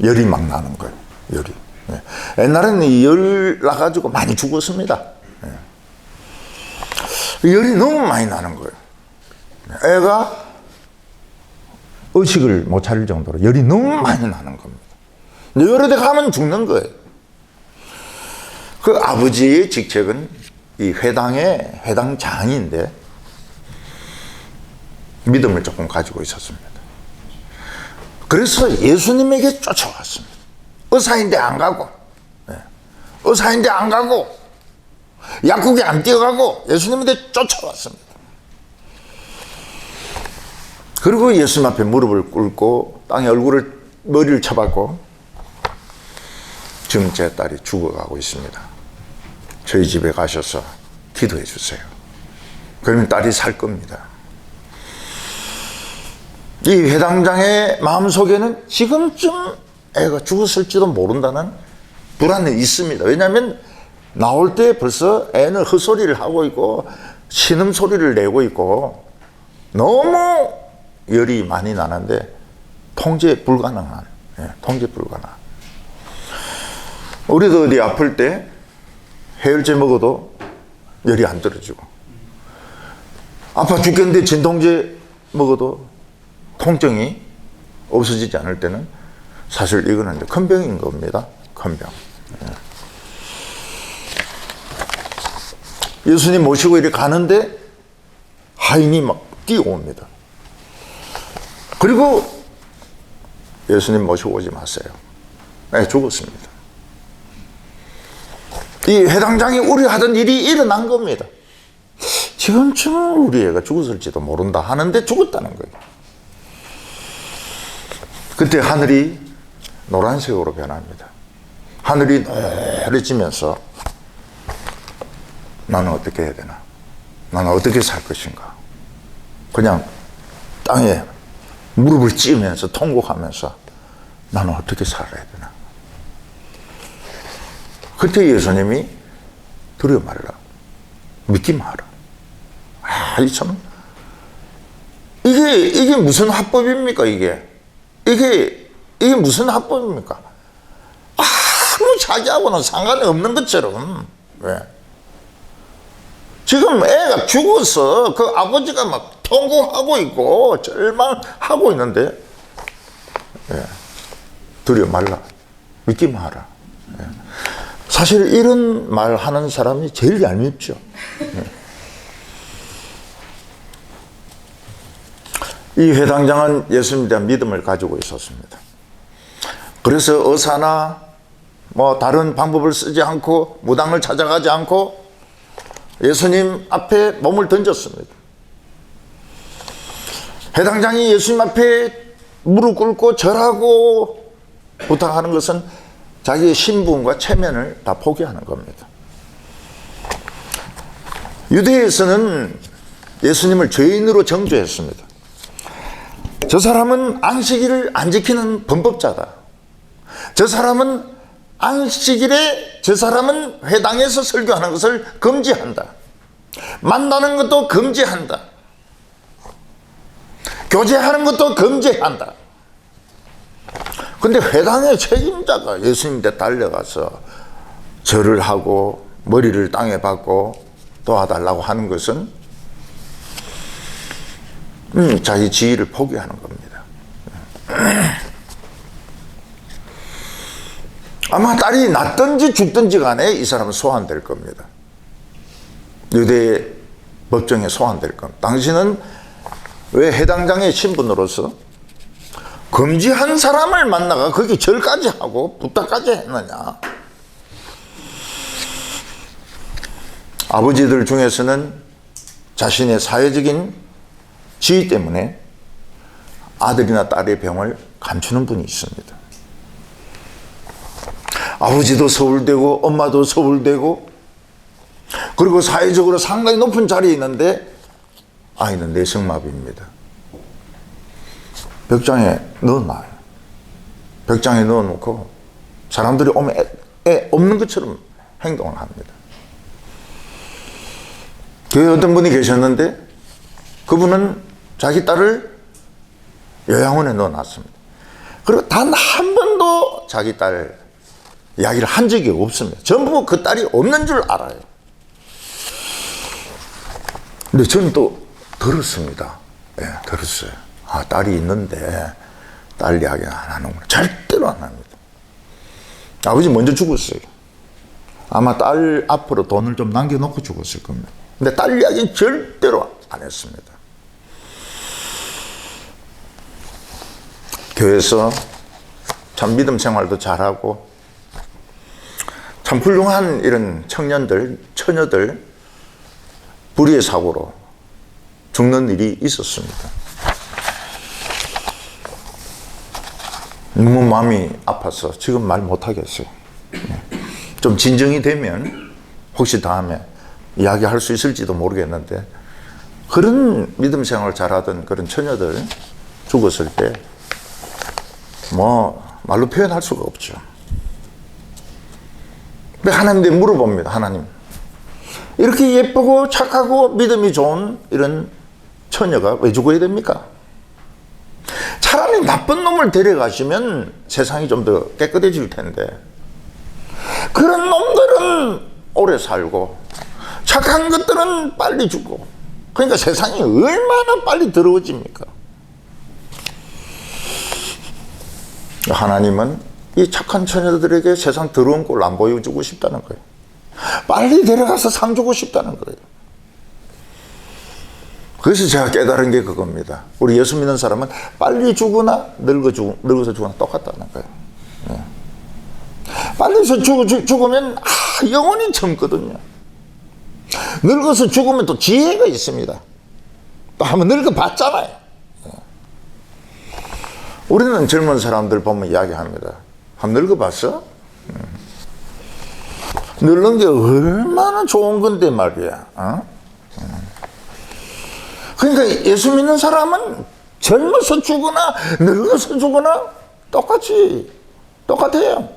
열이 막 나는 거예요. 열이. 예. 옛날에는 열 나가지고 많이 죽었습니다. 예. 열이 너무 많이 나는 거예요. 애가 의식을 못 차릴 정도로 열이 너무 많이 나는 겁니다. 근데 여러 대 가면 죽는 거예요. 그 아버지의 직책은 이 회당의 회당장인데 믿음을 조금 가지고 있었습니다. 그래서 예수님에게 쫓아왔습니다. 의사인데 안 가고, 의사인데 안 가고, 약국에 안 뛰어가고 예수님한테 쫓아왔습니다. 그리고 예수님 앞에 무릎을 꿇고 땅에 머리를 쳐박고, 지금 제 딸이 죽어가고 있습니다. 저희 집에 가셔서 기도해 주세요. 그러면 딸이 살 겁니다. 이 회당장의 마음속에는 지금쯤 애가 죽었을지도 모른다는 불안이 있습니다. 왜냐하면 나올 때 벌써 애는 헛소리를 하고 있고 신음소리를 내고 있고 너무 열이 많이 나는데 통제 불가능한, 통제 불가능한. 우리도 어디 아플 때 해열제 먹어도 열이 안 떨어지고, 아파 죽겠는데 진통제 먹어도 통증이 없어지지 않을 때는 사실 이거는 큰 병인 겁니다. 큰 병. 예수님 모시고 이렇게 가는데 하인이 막 뛰어옵니다. 그리고 예수님 모시고 오지 마세요. 네, 죽었습니다. 이 회당장이 우려하던 일이 일어난 겁니다. 지금쯤은 우리 애가 죽었을지도 모른다 하는데 죽었다는 거예요. 그때 하늘이 노란색으로 변합니다. 하늘이 노래지면서 나는 어떻게 해야 되나? 나는 어떻게 살 것인가? 그냥 땅에 무릎을 찌면서 통곡하면서 나는 어떻게 살아야 되나? 그때 예수님이 두려워 말라. 믿기 마라. 이게 무슨 합법입니까, 이게 무슨 합법입니까? 아무 자기하고는 상관이 없는 것처럼. 왜? 지금 애가 죽어서 그 아버지가 막 통곡하고 있고 절망하고 있는데, 두려워 말라. 믿기 마라. 사실 이런 말 하는 사람이 제일 얄밉죠. 이 회당장은 예수님에 대한 믿음을 가지고 있었습니다. 그래서 어사나 다른 방법을 쓰지 않고 무당을 찾아가지 않고 예수님 앞에 몸을 던졌습니다. 회당장이 예수님 앞에 무릎 꿇고 절하고 부탁하는 것은 자기의 신분과 체면을 다 포기하는 겁니다. 유대에서는 예수님을 죄인으로 정죄했습니다. 저 사람은 안식일을 안 지키는 범법자다. 저 사람은 안식일에 저 사람은 회당에서 설교하는 것을 금지한다. 만나는 것도 금지한다. 교제하는 것도 금지한다. 근데 회당의 책임자가 예수님한테 달려가서 절을 하고 머리를 땅에 박고 도와달라고 하는 것은 자기 지위를 포기하는 겁니다. 아마 딸이 낳든지 죽든지 간에 이 사람은 소환될 겁니다. 유대 법정에 소환될 겁니다. 당신은 왜 해당장의 신분으로서 금지한 사람을 만나가 거기 절까지 하고 부탁까지 했느냐. 아버지들 중에서는 자신의 사회적인 지위 때문에 아들이나 딸의 병을 감추는 분이 있습니다. 아버지도 서울대고 엄마도 서울대고 그리고 사회적으로 상당히 높은 자리에 있는데 아이는 뇌성마비입니다. 벽장에 넣어놔요. 벽장에 넣어놓고 사람들이 오면 애 없는 것처럼 행동을 합니다. 교회에 어떤 분이 계셨는데 그분은 자기 딸을 요양원에 넣어놨습니다. 그리고 단 한 번도 자기 딸 이야기를 한 적이 없습니다. 전부 그 딸이 없는 줄 알아요. 근데 저는 또 들었습니다. 예, 들었어요. 아, 딸이 있는데 딸 이야기는 안 하는구나. 절대로 안 합니다. 아버지 먼저 죽었어요. 아마 딸 앞으로 돈을 좀 남겨놓고 죽었을 겁니다. 근데 딸 이야기는 절대로 안 했습니다. 교회에서 참 믿음 생활도 잘하고 참 훌륭한 이런 청년들, 처녀들 불의의 사고로 죽는 일이 있었습니다. 너무 마음이 아파서 지금 말 못하겠어요. 좀 진정이 되면 혹시 다음에 이야기할 수 있을지도 모르겠는데 그런 믿음 생활을 잘하던 그런 처녀들 죽었을 때 말로 표현할 수가 없죠. 근데 하나님께 물어봅니다. 하나님, 이렇게 예쁘고 착하고 믿음이 좋은 이런 처녀가 왜 죽어야 됩니까? 차라리 나쁜 놈을 데려가시면 세상이 좀 더 깨끗해질 텐데 그런 놈들은 오래 살고 착한 것들은 빨리 죽고 그러니까 세상이 얼마나 빨리 더러워집니까? 하나님은 이 착한 처녀들에게 세상 더러운 꼴 안 보여주고 싶다는 거예요. 빨리 데려가서 상 주고 싶다는 거예요. 그래서 제가 깨달은 게 그겁니다. 우리 예수 믿는 사람은 빨리 죽으나 늙어서 죽으나 똑같다는 거예요. 네. 빨리 죽으면 영원히 젊거든요. 늙어서 죽으면 또 지혜가 있습니다. 또 한번 늙어봤잖아요. 네. 우리는 젊은 사람들 보면 이야기합니다. 한번 늙어봤어? 늙는 게 얼마나 좋은 건데 말이야. 그러니까 예수 믿는 사람은 젊어서 죽거나 늙어서 죽거나 똑같아요.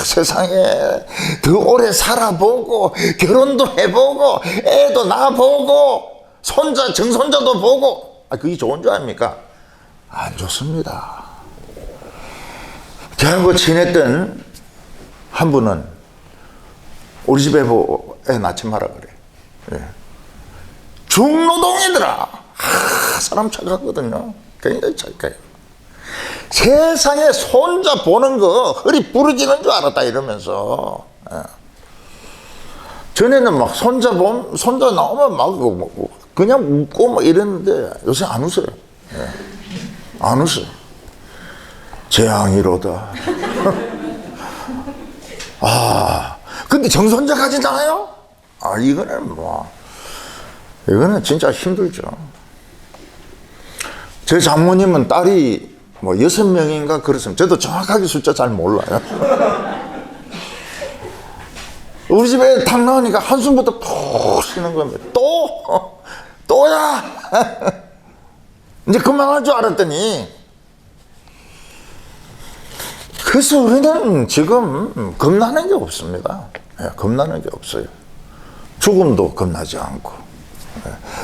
세상에 더 오래 살아보고 결혼도 해보고 애도 낳아보고 손자 증손자도 보고 그게 좋은 줄 아닙니까? 안 좋습니다. 저하고 친했던 한 분은 우리 집에 애 낳지 마라 그래. 예. 중노동이더라. 사람 착하거든요. 굉장히 착해요. 세상에 손자 보는 거 허리 부러지는 줄 알았다 이러면서. 예. 전에는 막 손자 나오면 막 그냥 웃고 막 이랬는데 요새 안 웃어요. 예. 안 웃어요. 재앙이로다. 아, 근데 정손자 가지잖아요? 아, 이거는 진짜 힘들죠. 제 장모님은 딸이 뭐 6명인가 그렇습니다. 저도 정확하게 숫자 잘 몰라요. 우리 집에 탁 나오니까 한숨부터 푹 쉬는 겁니다. 또야! 이제 그만할 줄 알았더니, 그래서 우리는 지금 겁나는 게 없습니다. 예, 겁나는 게 없어요. 죽음도 겁나지 않고,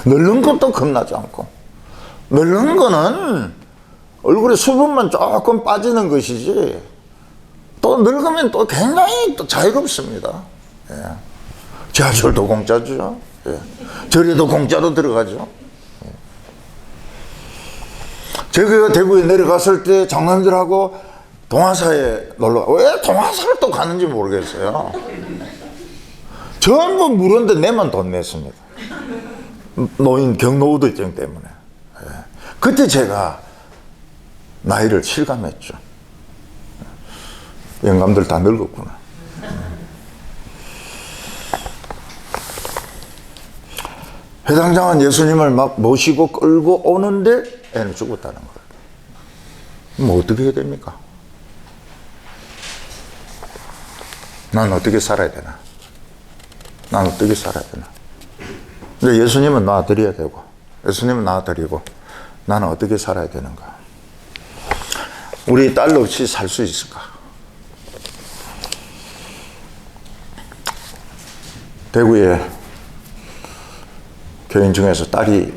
늙는 것도 겁나지 않고, 늙는 거는 얼굴에 수분만 조금 빠지는 것이지, 또 늙으면 또 굉장히 또 자유롭습니다. 예. 지하철도 공짜죠. 예. 절에도 공짜로 들어가죠. 예. 제가 대구에 내려갔을 때 장남들하고 동화사에 놀러 왜 동화사를 또 가는지 모르겠어요. 전부 무료인데 내만 돈 냈습니다. 노인 경로우도증 때문에. 예. 그때 제가 나이를 실감했죠. 영감들 다 늙었구나. 회당장은 예수님을 막 모시고 끌고 오는데 애는 죽었다는 거예요. 뭐 어떻게 해야 됩니까? 난 어떻게 살아야 되나? 난 어떻게 살아야 되나? 근데 예수님은 놔드려야 되고, 예수님은 놔드리고, 나는 어떻게 살아야 되는가? 우리 딸 없이 살 수 있을까? 대구에 교인 중에서 딸이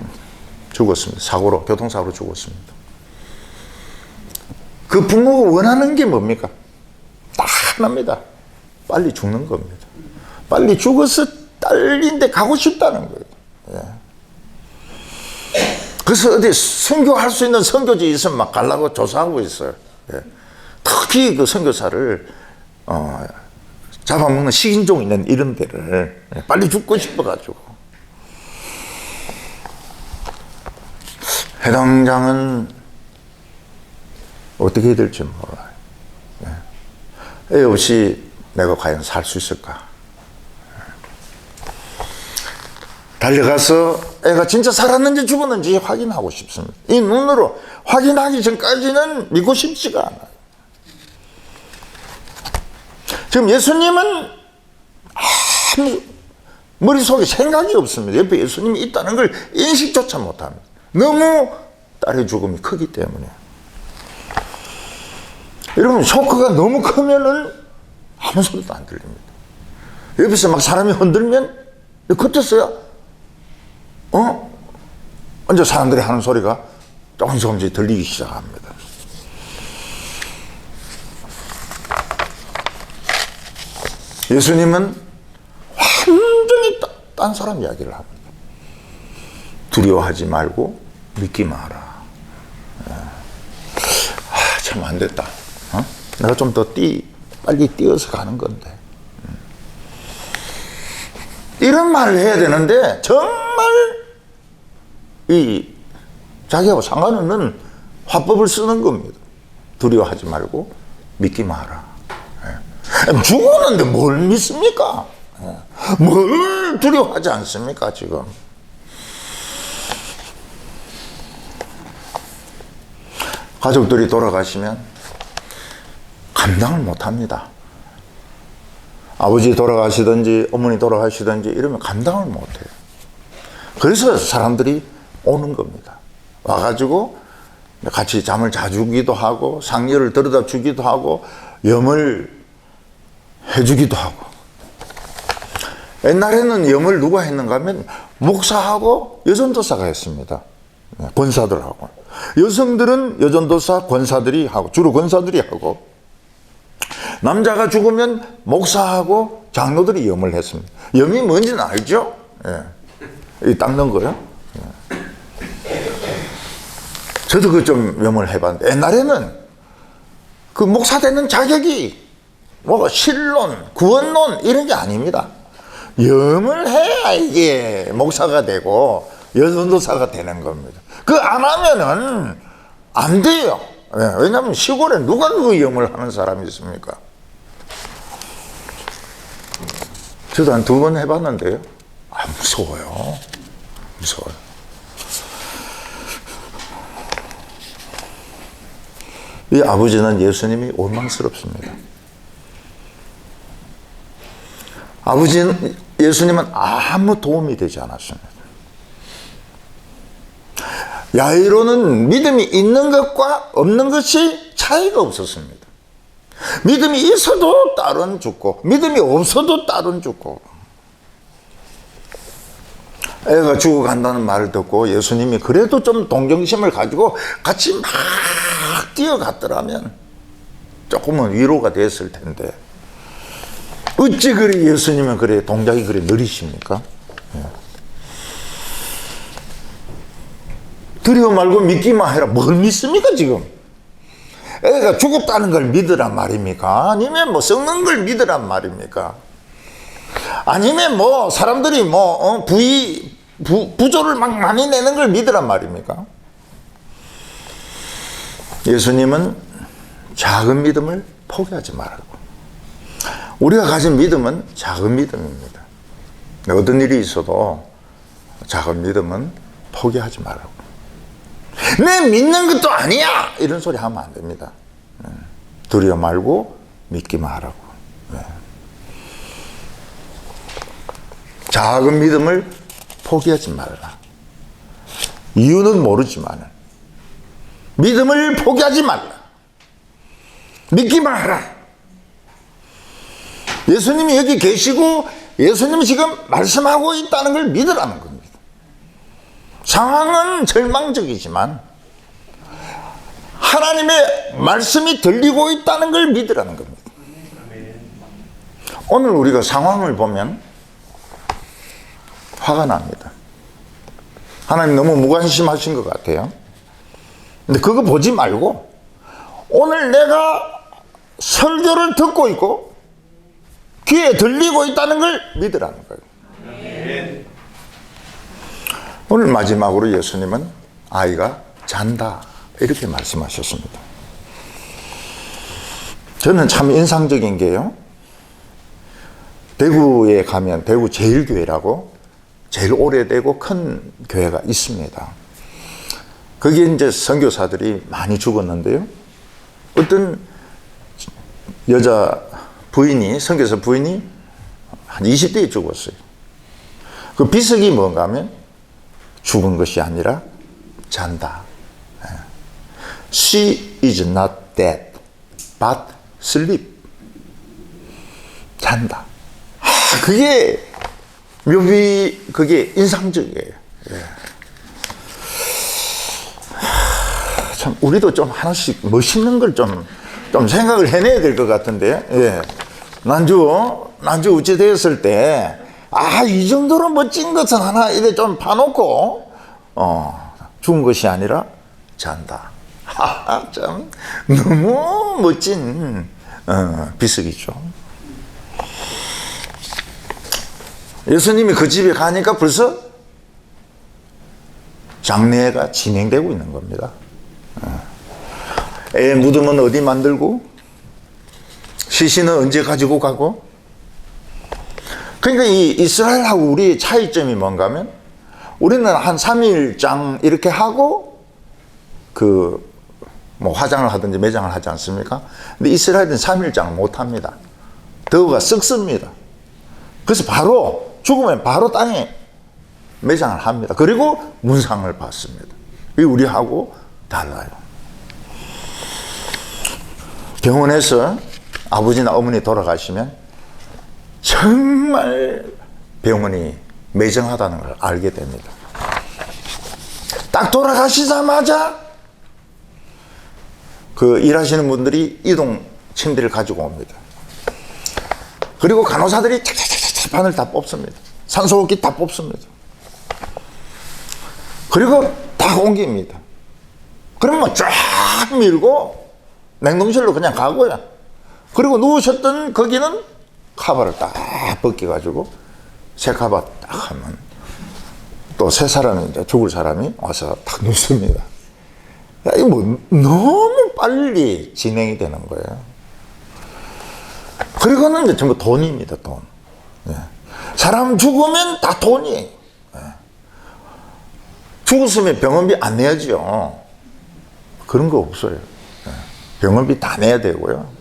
죽었습니다. 교통사고로 죽었습니다. 그 부모가 원하는 게 뭡니까? 딱 하나입니다. 빨리 죽는 겁니다. 빨리 죽어서 딸인데 가고 싶다는 거예요. 예. 그래서 어디 선교할 수 있는 선교지 있으면 막 가려고 조사하고 있어요. 예. 특히 그 선교사를 잡아먹는 식인종 있는 이런 데를 빨리 죽고 싶어가지고. 회당장은 어떻게 해야 될지 몰라요. 예. 애 없이 내가 과연 살 수 있을까? 달려가서 애가 진짜 살았는지 죽었는지 확인하고 싶습니다. 이 눈으로 확인하기 전까지는 믿고 싶지가 않아요. 지금 예수님은 아무 머릿속에 생각이 없습니다. 옆에 예수님이 있다는 걸 인식조차 못합니다. 너무 딸의 죽음이 크기 때문에. 여러분, 쇼크가 너무 크면은 아무 소리도 안 들립니다. 옆에서 막 사람이 흔들면 그때서야 이제 사람들이 하는 소리가 조금씩 들리기 시작합니다. 예수님은 완전히 딴 사람 이야기를 합니다. 두려워하지 말고 믿기 마라. 참 안 됐다. 내가 좀 더 빨리 뛰어서 가는 건데. 이런 말을 해야 되는데 정말 자기하고 상관없는 화법을 쓰는 겁니다. 두려워하지 말고 믿기 마라. 죽었는데 뭘 믿습니까? 뭘 두려워하지 않습니까 지금? 가족들이 돌아가시면 감당을 못합니다. 아버지 돌아가시든지 어머니 돌아가시든지 이러면 감당을 못해요. 그래서 사람들이 오는 겁니다. 와가지고 같이 잠을 자주기도 하고 상여를 들여다 주기도 하고 염을 해주기도 하고. 옛날에는 염을 누가 했는가 하면 목사하고 여전도사가 했습니다. 권사들하고. 여성들은 여전도사, 권사들이 하고, 주로 권사들이 하고, 남자가 죽으면 목사하고 장로들이 염을 했습니다. 염이 뭔지는 알죠? 예. 이 닦는 거요. 예. 저도 그 좀 염을 해봤는데, 옛날에는 그 목사 되는 자격이 뭐 신론, 구원론 이런 게 아닙니다. 염을 해야 이게 목사가 되고 여전도사가 되는 겁니다. 그 안 하면은 안 돼요. 왜냐하면 시골에 누가 그 염을 하는 사람이 있습니까? 저도 한 2번 해봤는데요. 무서워요. 무서워요. 이 아버지는 예수님이 원망스럽습니다. 아버지는, 예수님은 아무 도움이 되지 않았습니다. 야이로는 믿음이 있는 것과 없는 것이 차이가 없었습니다. 믿음이 있어도 딸은 죽고 믿음이 없어도 딸은 죽고, 애가 죽어간다는 말을 듣고 예수님이 그래도 좀 동정심을 가지고 같이 막 뛰어갔더라면 조금은 위로가 됐을 텐데, 어찌 그리 예수님은 그래 동작이 그리 느리십니까? 두려워 말고 믿기만 해라. 뭘 믿습니까 지금? 애가 죽었다는 걸 믿으란 말입니까? 아니면 뭐 썩는 걸 믿으란 말입니까? 아니면 뭐 사람들이 뭐 부조를 막 많이 내는 걸 믿으란 말입니까? 예수님은 작은 믿음을 포기하지 말라고. 우리가 가진 믿음은 작은 믿음입니다. 어떤 일이 있어도 작은 믿음은 포기하지 말라고. 내 믿는 것도 아니야 이런 소리 하면 안 됩니다. 두려워 말고 믿기만 하라고. 작은 믿음을 포기하지 말라. 이유는 모르지만 믿음을 포기하지 말라. 믿기만 하라. 예수님이 여기 계시고 예수님이 지금 말씀하고 있다는 걸 믿으라는 겁니다. 상황은 절망적이지만 하나님의 말씀이 들리고 있다는 걸 믿으라는 겁니다. 오늘 우리가 상황을 보면 화가 납니다. 하나님 너무 무관심하신 것 같아요. 근데 그거 보지 말고 오늘 내가 설교를 듣고 있고 귀에 들리고 있다는 걸 믿으라는 거예요. 오늘 마지막으로 예수님은 아이가 잔다 이렇게 말씀하셨습니다. 저는 참 인상적인 게요, 대구에 가면 대구 제일교회라고 제일 오래되고 큰 교회가 있습니다. 거기에 이제 선교사들이 많이 죽었는데요, 어떤 여자 부인이, 선교사 부인이 한 20대에 죽었어요. 그 비석이 뭔가 하면 죽은 것이 아니라 잔다. She is not dead, but sleep. 잔다. 그게 묘비, 그게 인상적이에요. 참, 우리도 좀 하나씩 멋있는 걸 좀 생각을 해내야 될 것 같은데, 난주 우찌 되었을 때, 이 정도로 멋진 것은 하나, 이래 좀 파놓고, 죽은 것이 아니라 잔다. 참, 너무 멋진, 비석이죠. 예수님이 그 집에 가니까 벌써 장례가 진행되고 있는 겁니다. 애 묻으면 어디 만들고, 시신은 언제 가지고 가고. 그러니까 이 이스라엘하고 우리의 차이점이 뭔가 하면, 우리는 한 3일장 이렇게 하고 뭐 화장을 하든지 매장을 하지 않습니까? 근데 이스라엘은 3일장을 못 합니다. 더우가 썩습니다. 그래서 바로 죽으면 바로 땅에 매장을 합니다. 그리고 문상을 받습니다. 이게 우리하고 달라요. 병원에서 아버지나 어머니 돌아가시면 정말 병원이 매정하다는 걸 알게 됩니다. 딱 돌아가시자마자 그 일하시는 분들이 이동 침대를 가지고 옵니다. 그리고 간호사들이 착착착착 바늘 다 뽑습니다. 산소호흡기 다 뽑습니다. 그리고 다 옮깁니다. 그러면 쫙 밀고 냉동실로 그냥 가고요. 그리고 누우셨던 거기는 카바를 딱 벗겨가지고 새카바 딱 하면 또 세 사람이 이제 죽을 사람이 와서 딱 눕습니다. 야, 이거 뭐 너무 빨리 진행이 되는 거예요. 그리고는 이제 전부 돈입니다, 돈. 예. 사람 죽으면 다 돈이에요. 예. 죽었으면 병원비 안 내야죠. 그런 거 없어요. 예. 병원비 다 내야 되고요.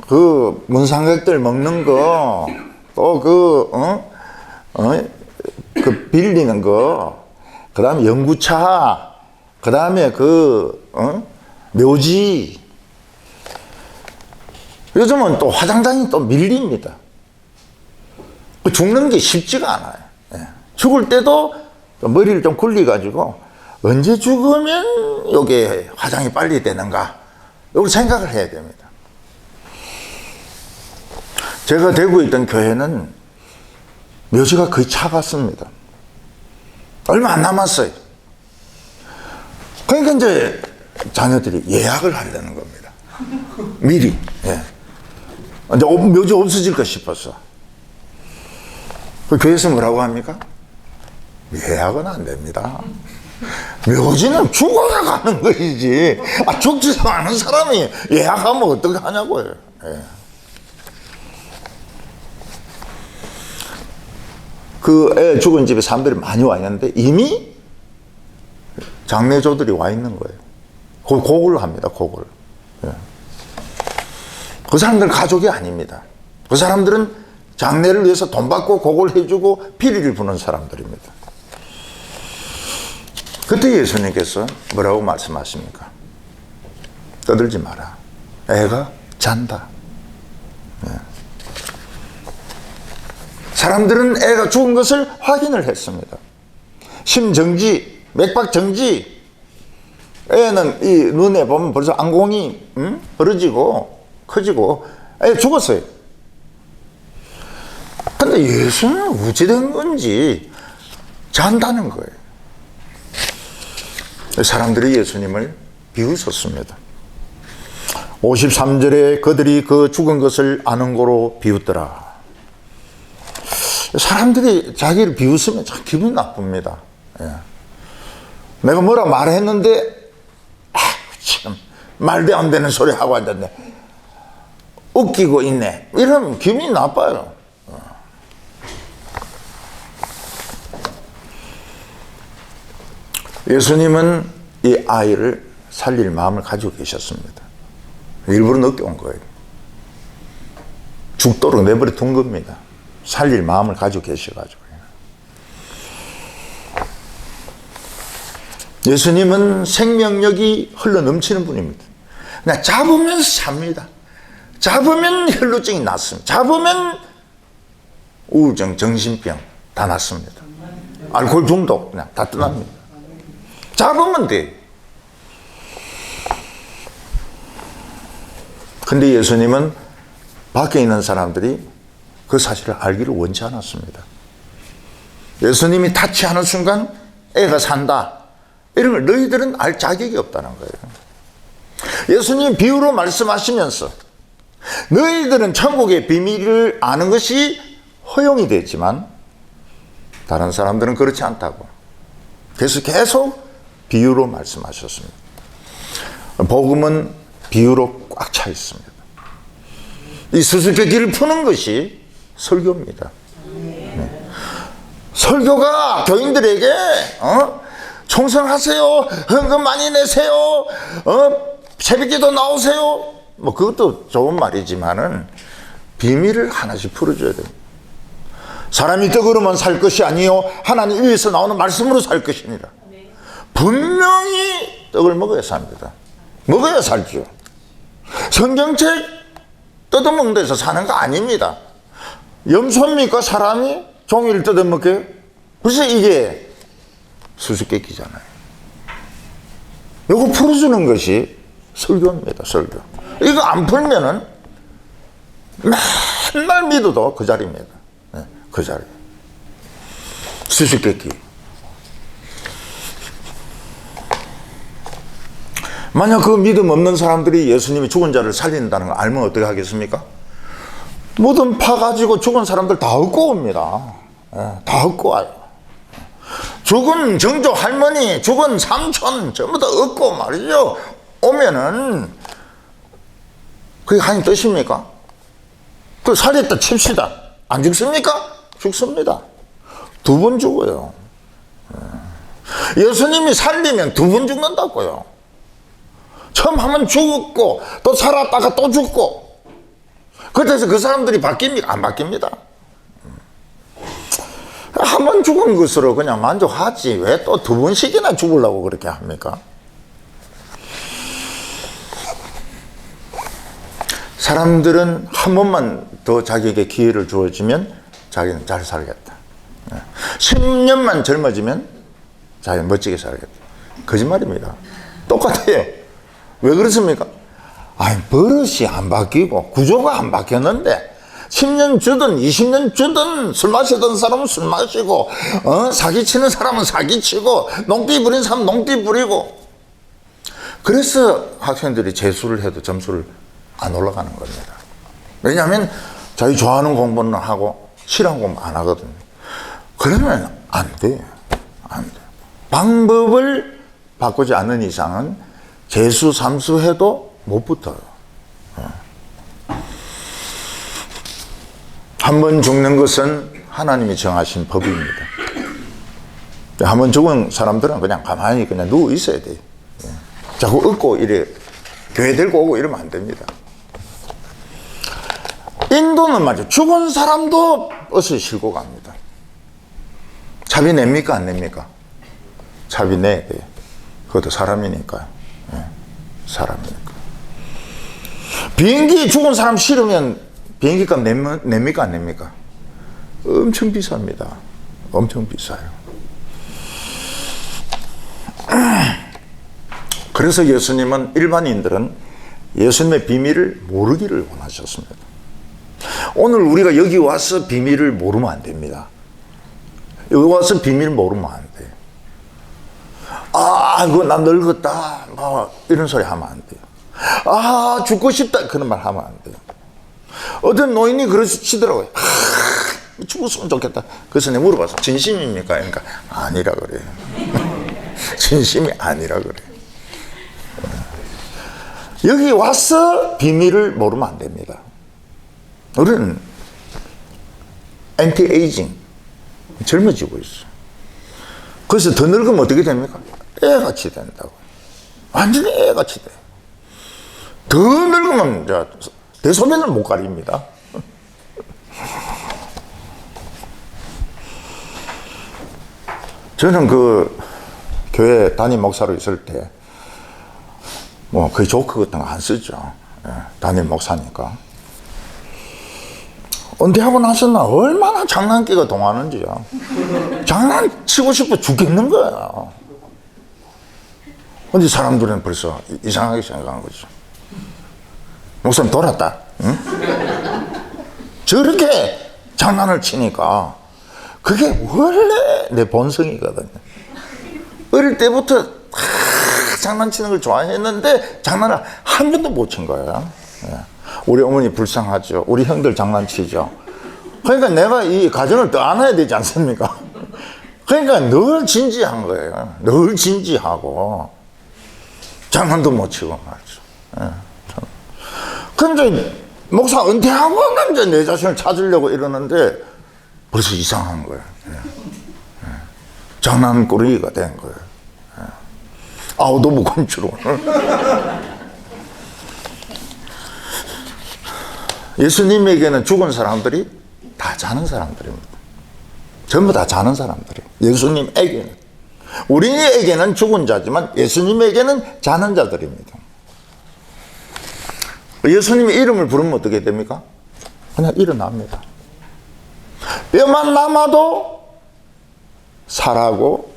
그 문상객들 먹는 거, 또 그 빌리는 거, 그 다음에 연구차, 그 다음에 묘지. 요즘은 또 화장장이 또 밀립니다. 죽는 게 쉽지가 않아요. 예. 죽을 때도 머리를 좀 굴려가지고 언제 죽으면 요게 화장이 빨리 되는가, 이걸 생각을 해야 됩니다. 제가 대구에 있던 교회는 묘지가 거의 차갔습니다. 얼마 안 남았어요. 그러니까 이제 자녀들이 예약을 하려는 겁니다. 미리. 예. 이제 묘지 없어질까 싶어서. 그 교회에서 뭐라고 합니까? 예약은 안 됩니다. 묘지는 죽어야 가는 것이지. 죽지도 않은 사람이 예약하면 어떻게 하냐고요. 예. 그 애 죽은 집에 사람들이 많이 와 있는데 이미 장례조들이 와 있는 거예요. 고걸 합니다, 고걸. 예. 그 사람들은 가족이 아닙니다. 그 사람들은 장례를 위해서 돈 받고 고걸 해주고 피리를 부는 사람들입니다. 그때 예수님께서 뭐라고 말씀하십니까? 떠들지 마라. 애가 잔다. 예. 사람들은 애가 죽은 것을 확인을 했습니다. 심정지, 맥박정지. 애는 이 눈에 보면 벌써 안공이 벌어지고 커지고 애 죽었어요. 근데 예수는 어찌된 건지 잔다는 거예요. 사람들이 예수님을 비웃었습니다. 53절에 그들이 그 죽은 것을 아는 거로 비웃더라. 사람들이 자기를 비웃으면 참 기분이 나쁩니다. 예. 내가 뭐라 말했는데 참 말도 안 되는 소리 하고 앉았네. 웃기고 있네. 이러면 기분이 나빠요. 예수님은 이 아이를 살릴 마음을 가지고 계셨습니다. 일부러 늦게 온 거예요. 죽도록 내버려 둔 겁니다. 살릴 마음을 가지고 계셔가지고요. 예수님은 생명력이 흘러 넘치는 분입니다. 그냥 잡으면 삽니다. 잡으면 혈루증이 났습니다. 잡으면 우울증, 정신병 다 났습니다. 알코올 중독 그냥 다 떠납니다. 잡으면 돼. 근데 예수님은 밖에 있는 사람들이 그 사실을 알기를 원치 않았습니다. 예수님이 타치하는 순간 애가 산다, 이런 걸 너희들은 알 자격이 없다는 거예요. 예수님 비유로 말씀하시면서 너희들은 천국의 비밀을 아는 것이 허용이 됐지만 다른 사람들은 그렇지 않다고. 그래서 계속 비유로 말씀하셨습니다. 복음은 비유로 꽉 차 있습니다. 이 수수께끼를 푸는 것이 설교입니다. 네. 설교가 교인들에게 충성하세요, 헌금 많이 내세요, 새벽기도 나오세요, 뭐 그것도 좋은 말이지만은 비밀을 하나씩 풀어줘야 됩니다. 사람이 떡으로만 살 것이 아니요 하나님 위에서 나오는 말씀으로 살 것이니라. 분명히 떡을 먹어야 삽니다. 먹어야 살죠. 성경책 뜯어먹는 데서 사는 거 아닙니다. 염소입니까 사람이 종이를 뜯어먹게? 그래서 이게 수수께끼잖아요. 이거 풀어주는 것이 설교입니다. 설교. 이거 안 풀면은 맨날 믿어도 그 자리입니다. 네, 그 자리. 수수께끼. 만약 그 믿음 없는 사람들이 예수님이 죽은 자를 살린다는 걸 알면 어떻게 하겠습니까? 무덤 파가지고 죽은 사람들 다 얻고 옵니다. 다 얻고 와요. 죽은 정조 할머니, 죽은 삼촌 전부 다 얻고 말이죠. 오면은 그게 한이 뜻입니까? 그 살렸다 칩시다. 안 죽습니까? 죽습니다. 2번 죽어요. 예수님이 살리면 2번 죽는다고요. 처음 한번 죽었고 또 살았다가 또 죽고. 그래서 그 사람들이 바뀝니까? 안 바뀝니다. 한 번 죽은 것으로 그냥 만족하지 왜 또 2번씩이나 죽으려고 그렇게 합니까? 사람들은 한 번만 더 자기에게 기회를 주어지면 자기는 잘 살겠다. 10년만 젊어지면 자기는 멋지게 살겠다. 거짓말입니다. 똑같아요. 왜 그렇습니까? 아니, 버릇이 안 바뀌고 구조가 안 바뀌었는데 10년 주든 20년 주든 술 마시던 사람은 술 마시고 사기치는 사람은 사기치고 농띠 부린 사람은 농띠 부리고. 그래서 학생들이 재수를 해도 점수를 안 올라가는 겁니다. 왜냐하면 자기 좋아하는 공부는 하고 싫어하는 공부 안 하거든요. 그러면 안 돼요. 안 돼요. 방법을 바꾸지 않는 이상은 재수, 삼수 해도 못 붙어요. 한 번 죽는 것은 하나님이 정하신 법입니다. 한 번 죽은 사람들은 그냥 가만히 그냥 누워 있어야 돼요. 자꾸 얻고 이래 교회 데리고 오고 이러면 안 됩니다. 인도는 말이죠. 죽은 사람도 버스에 싣고 갑니다. 차비 냅니까? 안 냅니까? 차비 내야 돼요. 그것도 사람이니까요. 사람이니까. 비행기에 죽은 사람 실으면 비행기값 냅니까? 안 냅니까? 엄청 비쌉니다. 엄청 비싸요. 그래서 예수님은 일반인들은 예수님의 비밀을 모르기를 원하셨습니다. 오늘 우리가 여기 와서 비밀을 모르면 안 됩니다. 여기 와서 비밀 모르면 안 돼요. 아, 이거 나 늙었다. 이런 소리 하면 안 돼요. 아, 죽고 싶다. 그런 말 하면 안 돼요. 어떤 노인이 그러시더라고요. 죽었으면 좋겠다. 그래서 내가 물어봤어. 진심입니까? 그러니까 아니라 그래요. 진심이 아니라 그래요. 여기 와서 비밀을 모르면 안 됩니다. 우리는 엔티에이징, 젊어지고 있어. 그래서 더 늙으면 어떻게 됩니까? 애같이 된다고. 완전히 애같이 돼. 더 늙으면 대소변을 못 가립니다. 저는 그 교회 담임 목사로 있을 때 거의 조크 같은 거 안 쓰죠. 담임 목사니까. 은퇴하고 나서는 얼마나 장난기가 동하는지요. 장난치고 싶어 죽겠는 거야. 근데 사람들은 벌써 이상하게 생각하는 거죠. 목사님 돌았다. 응? 저렇게 장난을 치니까 그게 원래 내 본성이거든요. 어릴 때부터 장난치는 걸 좋아했는데 장난을 한 번도 못 친 거예요. 우리 어머니 불쌍하죠. 우리 형들 장난치죠. 그러니까 내가 이 가정을 더 안아야 되지 않습니까? 그러니까 늘 진지한 거예요. 늘 진지하고 장난도 못 치고 말이죠. 근데 목사 은퇴하고 남자 내 자신을 찾으려고 이러는데 벌써 이상한 거예요. 장난꾸러기가 된 거예요. 아우도부 건축으로. 예수님에게는 죽은 사람들이 다 자는 사람들입니다. 전부 다 자는 사람들이에요. 예수님에게는. 우리에게는 죽은 자지만 예수님에게는 자는 자들입니다. 예수님의 이름을 부르면 어떻게 됩니까? 그냥 일어납니다. 뼈만 남아도 살하고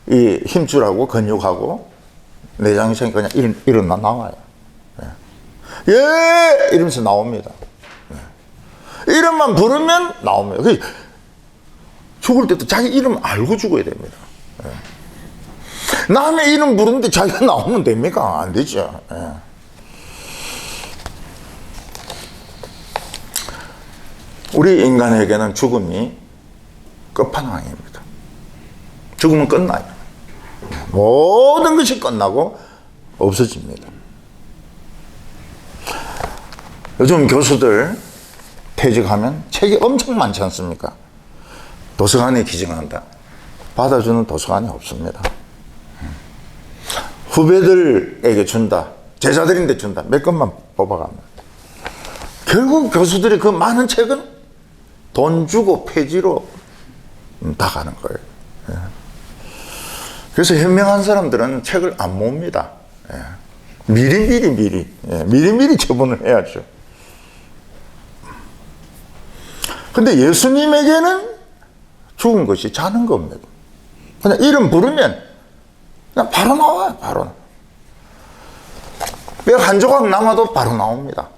이 힘줄하고 근육하고 내장이 그냥 일어나 나와요. 예! 이러면서 나옵니다. 이름만 부르면 나옵니다. 죽을 때도 자기 이름 알고 죽어야 됩니다. 남의 이름 부르는데 자기가 나오면 됩니까? 안 되죠. 우리 인간에게는 죽음이 끝판왕입니다. 죽으면 끝나요. 모든 것이 끝나고 없어집니다. 요즘 교수들 퇴직하면 책이 엄청 많지 않습니까? 도서관에 기증한다. 받아주는 도서관이 없습니다. 후배들에게 준다. 제자들인데 준다. 몇 권만 뽑아갑니다. 결국 교수들이 그 많은 책은 돈 주고 폐지로 다 가는 거예요. 그래서 현명한 사람들은 책을 안 봅니다. 미리미리 처분을 해야죠. 근데 예수님에게는 죽은 것이 자는 겁니다. 그냥 이름 부르면 그냥 바로 나와요. 바로. 뼈 한 조각 남아도 바로 나옵니다.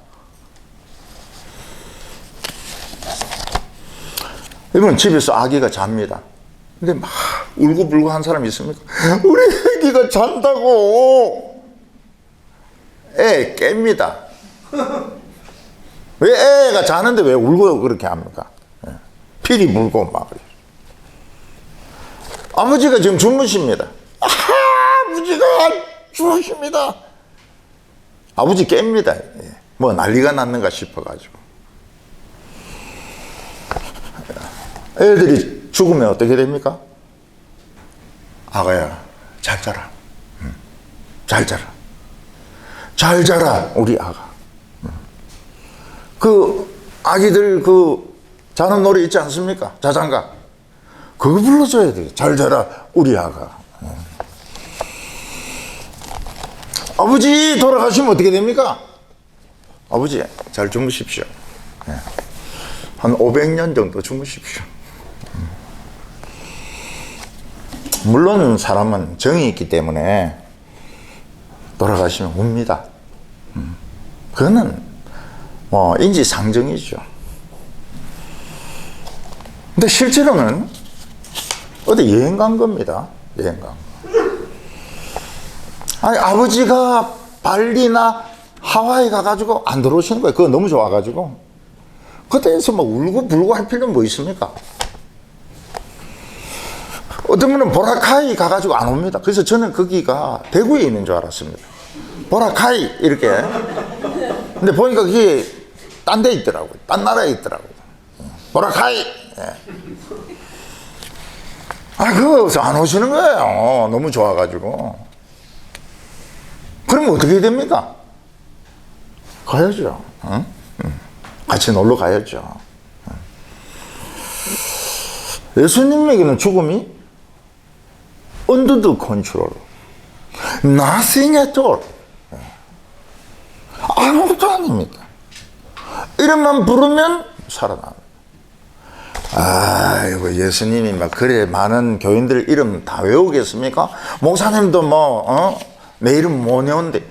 이번 집에서 아기가 잡니다. 근데 막 울고불고 한 사람이 있습니까? 우리 아기가 잔다고. 애 깹니다. 왜 애가 자는데 왜 울고 그렇게 합니까? 피리 물고 막. 아버지가 지금 주무십니다. 아버지가 주무십니다. 아버지 깹니다. 뭐 난리가 났는가 싶어가지고. 애들이 죽으면 어떻게 됩니까? 아가야, 잘 자라. 잘 자라. 잘 자라, 우리 아가. 그 아기들 그 자는 노래 있지 않습니까? 자장가. 그거 불러줘야 돼요. 잘 자라, 우리 아가. 아버지 돌아가시면 어떻게 됩니까? 아버지 잘 주무십시오. 한 500년 정도 주무십시오. 물론 사람은 정이 있기 때문에 돌아가시면 웁니다. 그거는 뭐 인지상정이죠. 근데 실제로는 어디 여행 간 겁니다. 여행 간 거. 아니, 아버지가 발리나 하와이 가가지고 안 들어오시는 거예요. 그거 너무 좋아가지고. 그때에서 막 울고 불고 할 필요는 뭐 있습니까? 어떤 분은 보라카이 가가지고 안 옵니다. 그래서 저는 거기가 대구에 있는 줄 알았습니다. 보라카이 이렇게. 근데 보니까 그게 딴 데 있더라고요. 딴 나라에 있더라고요. 보라카이. 그거 안 오시는 거예요. 너무 좋아가지고. 그러면 어떻게 됩니까? 가야죠. 응? 같이 놀러 가야죠. 예수님에게는 죽음이 under the control. Nothing at all. 아무것도 아닙니다. 이름만 부르면 살아납니다. 아이고, 예수님이 막 그래 많은 교인들 이름 다 외우겠습니까? 목사님도 내 이름 못 외운데.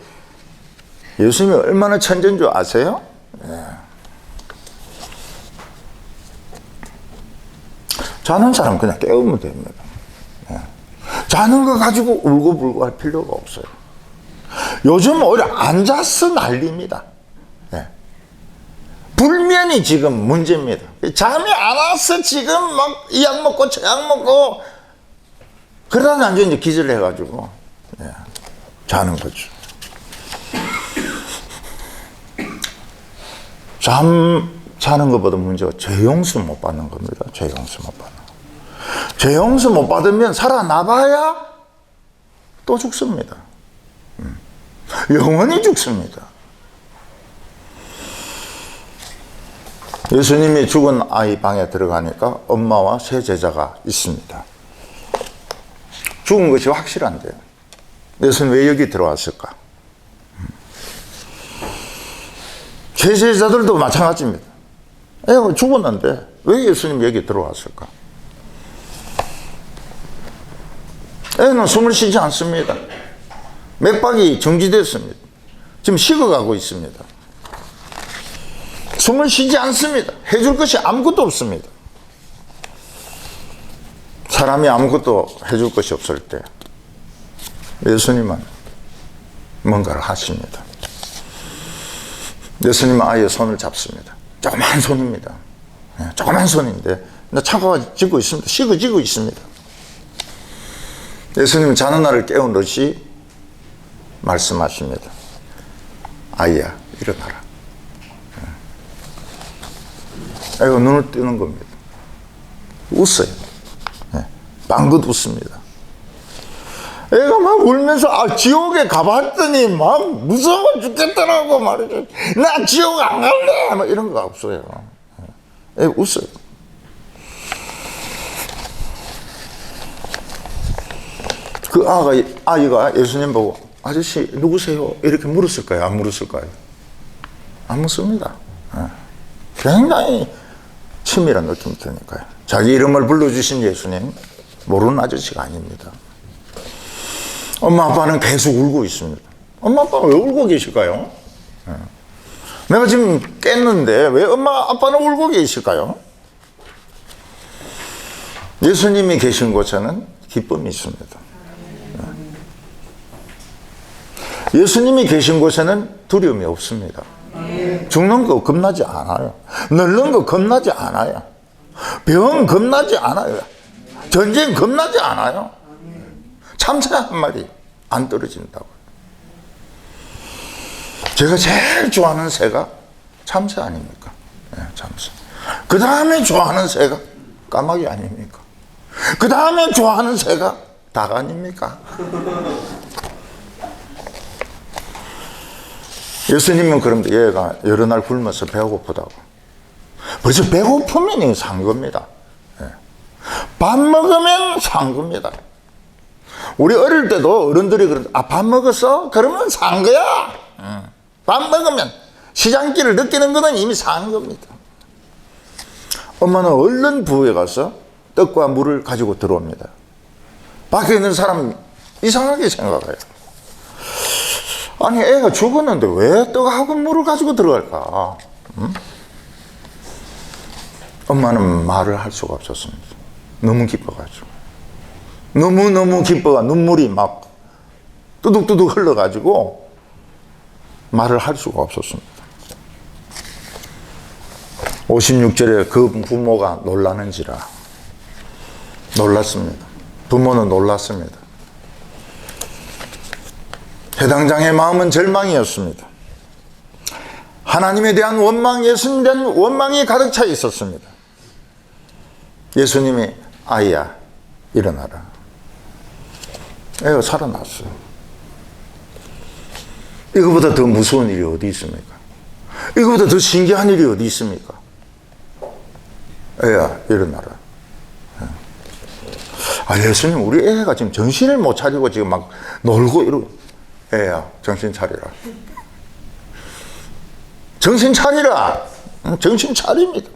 예수님이 얼마나 천재인 줄 아세요? 자는 사람 그냥 깨우면 됩니다. 자는 거 가지고 울고불고 할 필요가 없어요. 요즘 오히려 앉아서 난립니다. 불면이 지금 문제입니다. 잠이 안 와서 지금 막 이 약 먹고 저 약 먹고 그러다 나중에 이제 기절을 해가지고 자는 거죠. 자는 것보다 문제가 죄 용서 못 받는 겁니다. 죄 용서 못 받는 거. 죄 용서 못 받으면 살아나봐야 또 죽습니다. 영원히 죽습니다. 예수님이 죽은 아이 방에 들어가니까 엄마와 세 제자가 있습니다. 죽은 것이 확실한데요. 예수님 왜 여기 들어왔을까? 세 제자들도 마찬가지입니다. 애가 죽었는데 왜 예수님 여기 들어왔을까? 애는 숨을 쉬지 않습니다. 맥박이 정지됐습니다. 지금 식어가고 있습니다. 숨을 쉬지 않습니다. 해줄 것이 아무것도 없습니다. 사람이 아무것도 해줄 것이 없을 때 예수님은 뭔가를 하십니다. 예수님은 아이의 손을 잡습니다. 조그만 손입니다. 조그만 손인데 차가 지고 있습니다. 식어지고 있습니다. 예수님은 자는 나를 깨우듯이 말씀하십니다. 아이야, 일어나라. 애가 눈을 뜨는 겁니다. 웃어요. 빵긋 웃습니다. 애가 막 울면서 지옥에 가봤더니 막 무서워 죽겠더라고 말이죠. 나 지옥 안 갈래. 막 이런 거 없어요. 애 웃어요. 그 아이가 예수님 보고 아저씨 누구세요? 이렇게 물었을까요? 안 물었을까요? 안 묻습니다. 굉장히 친밀한 느낌이 드니까요. 자기 이름을 불러주신 예수님 모르는 아저씨가 아닙니다. 엄마 아빠는 계속 울고 있습니다. 엄마 아빠가 왜 울고 계실까요? 내가 지금 깼는데 왜 엄마 아빠는 울고 계실까요? 예수님이 계신 곳에는 기쁨이 있습니다. 예수님이 계신 곳에는 두려움이 없습니다. 죽는 거 겁나지 않아요. 늙는 거 겁나지 않아요. 병 겁나지 않아요. 전쟁 겁나지 않아요. 참새 한 마리 안 떨어진다고. 제가 제일 좋아하는 새가 참새 아닙니까? 네, 참새. 그 다음에 좋아하는 새가 까마귀 아닙니까? 그 다음에 좋아하는 새가 닭 아닙니까? 예수님은 그런데 얘가 여러 날 굶어서 배고프다고. 벌써 배고프면 산 겁니다. 밥 먹으면 산 겁니다. 우리 어릴 때도 어른들이 그런데 밥 먹었어? 그러면 산 거야. 밥 먹으면 시장길을 느끼는 거는 이미 산 겁니다. 엄마는 얼른 부엌에 가서 떡과 물을 가지고 들어옵니다. 밖에 있는 사람 이상하게 생각해요. 아니 애가 죽었는데 왜 떡하고 물을 가지고 들어갈까? 엄마는 말을 할 수가 없었습니다. 너무 기뻐가지고. 너무너무 기뻐가 눈물이 막 뚜둑뚜둑 흘러가지고 말을 할 수가 없었습니다. 56절에 그 부모가 놀라는지라. 놀랐습니다. 부모는 놀랐습니다. 해당장의 마음은 절망이었습니다. 하나님에 대한 원망, 예수님에 대한 원망이 가득 차 있었습니다. 예수님이 아이야 일어나라. 애가 살아났어요. 이거보다 더 무서운 일이 어디 있습니까? 이거보다 더 신기한 일이 어디 있습니까? 애야 일어나라. 예수님 우리 애가 지금 정신을 못 차리고 지금 막 놀고 이러고. 애야 정신 차리라. 정신 차리라. 정신 차립니다.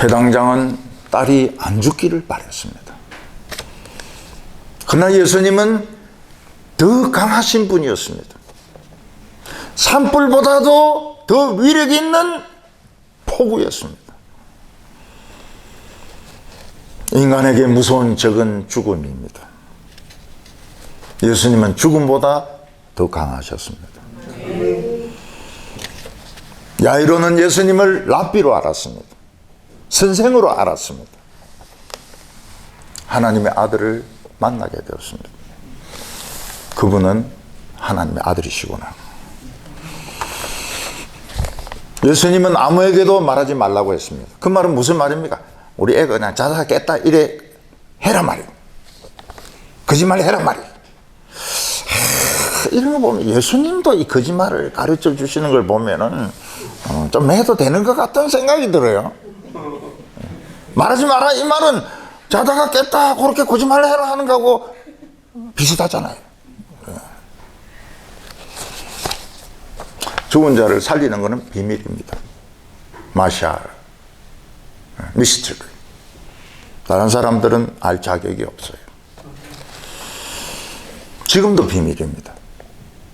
회당장은 딸이 안 죽기를 바랐습니다. 그러나 예수님은 더 강하신 분이었습니다. 산불보다도 더 위력 있는 폭우였습니다. 인간에게 무서운 적은 죽음입니다. 예수님은 죽음보다 더 강하셨습니다. 야이로는 예수님을 랍비로 알았습니다. 선생으로 알았습니다. 하나님의 아들을 만나게 되었습니다. 그분은 하나님의 아들이시구나. 예수님은 아무에게도 말하지 말라고 했습니다. 그 말은 무슨 말입니까? 우리 애가 그냥 자다가 깼다 이래 해라 말이에요. 거짓말 해라 말이에요. 이런 거 보면 예수님도 이 거짓말을 가르쳐 주시는 걸 보면은 좀 해도 되는 것 같다는 생각이 들어요. 말하지 마라 이 말은 자다가 깼다 그렇게 거짓말을 해라 하는 거하고 비슷하잖아요. 죽은 자를 살리는 것은 비밀입니다. 마샬, 미스터리. 다른 사람들은 알 자격이 없어요. 지금도 비밀입니다.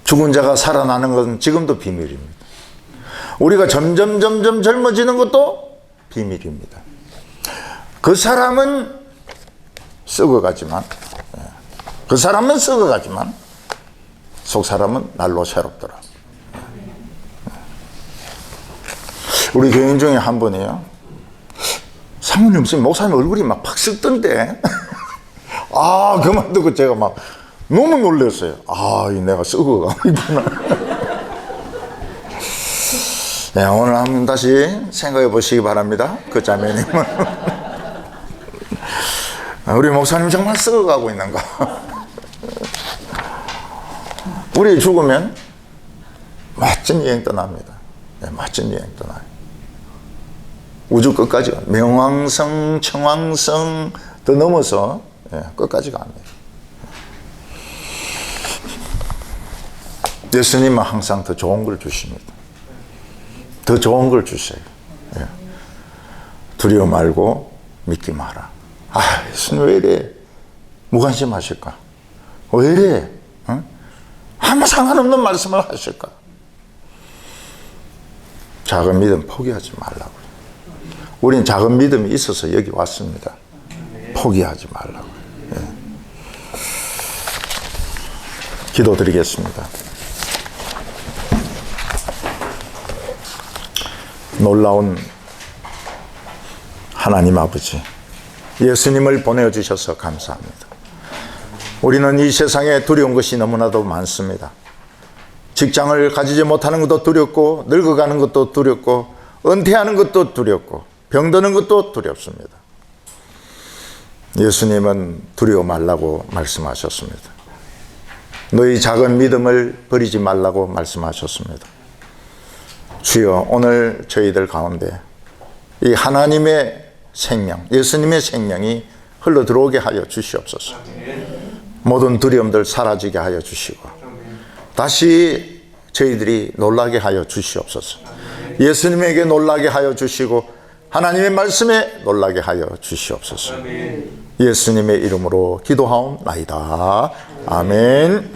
죽은 자가 살아나는 것은 지금도 비밀입니다. 우리가 점점 젊어지는 것도 비밀입니다. 그 사람은 썩어가지만 속 사람은 날로 새롭더라. 우리 교인 중에 한 분이요, 사모님 무슨 목사님 얼굴이 막 팍 뜨던데. 아, 그만 두고 제가 막 너무 놀랐어요. 아, 내가 썩어가고 있구나. 네, 오늘 한번 다시 생각해 보시기 바랍니다. 그 자매님은. 우리 목사님 정말 썩어가고 있는가? 우리 죽으면 멋진 여행 떠납니다. 네, 멋진 여행 떠나요. 우주 끝까지 가. 명왕성, 청왕성 더 넘어서 끝까지 갑니다. 예수님은 항상 더 좋은 걸 주십니다. 더 좋은 걸 주세요. 두려워 말고 믿기 마라. 아, 예수님 왜 이래 무관심하실까? 왜 이래 아무 상관없는 말씀을 하실까? 작은 믿음 포기하지 말라고요. 우린 작은 믿음이 있어서 여기 왔습니다. 포기하지 말라고요. 기도드리겠습니다. 놀라운 하나님 아버지, 예수님을 보내주셔서 감사합니다. 우리는 이 세상에 두려운 것이 너무나도 많습니다. 직장을 가지지 못하는 것도 두렵고, 늙어가는 것도 두렵고, 은퇴하는 것도 두렵고, 병드는 것도 두렵습니다. 예수님은 두려워 말라고 말씀하셨습니다. 너희 작은 믿음을 버리지 말라고 말씀하셨습니다. 주여, 오늘 저희들 가운데 이 하나님의 생명, 예수님의 생명이 흘러 들어오게 하여 주시옵소서. 모든 두려움들 사라지게 하여 주시고, 다시 저희들이 놀라게 하여 주시옵소서. 예수님에게 놀라게 하여 주시고, 하나님의 말씀에 놀라게 하여 주시옵소서. 예수님의 이름으로 기도하옵나이다. 아멘.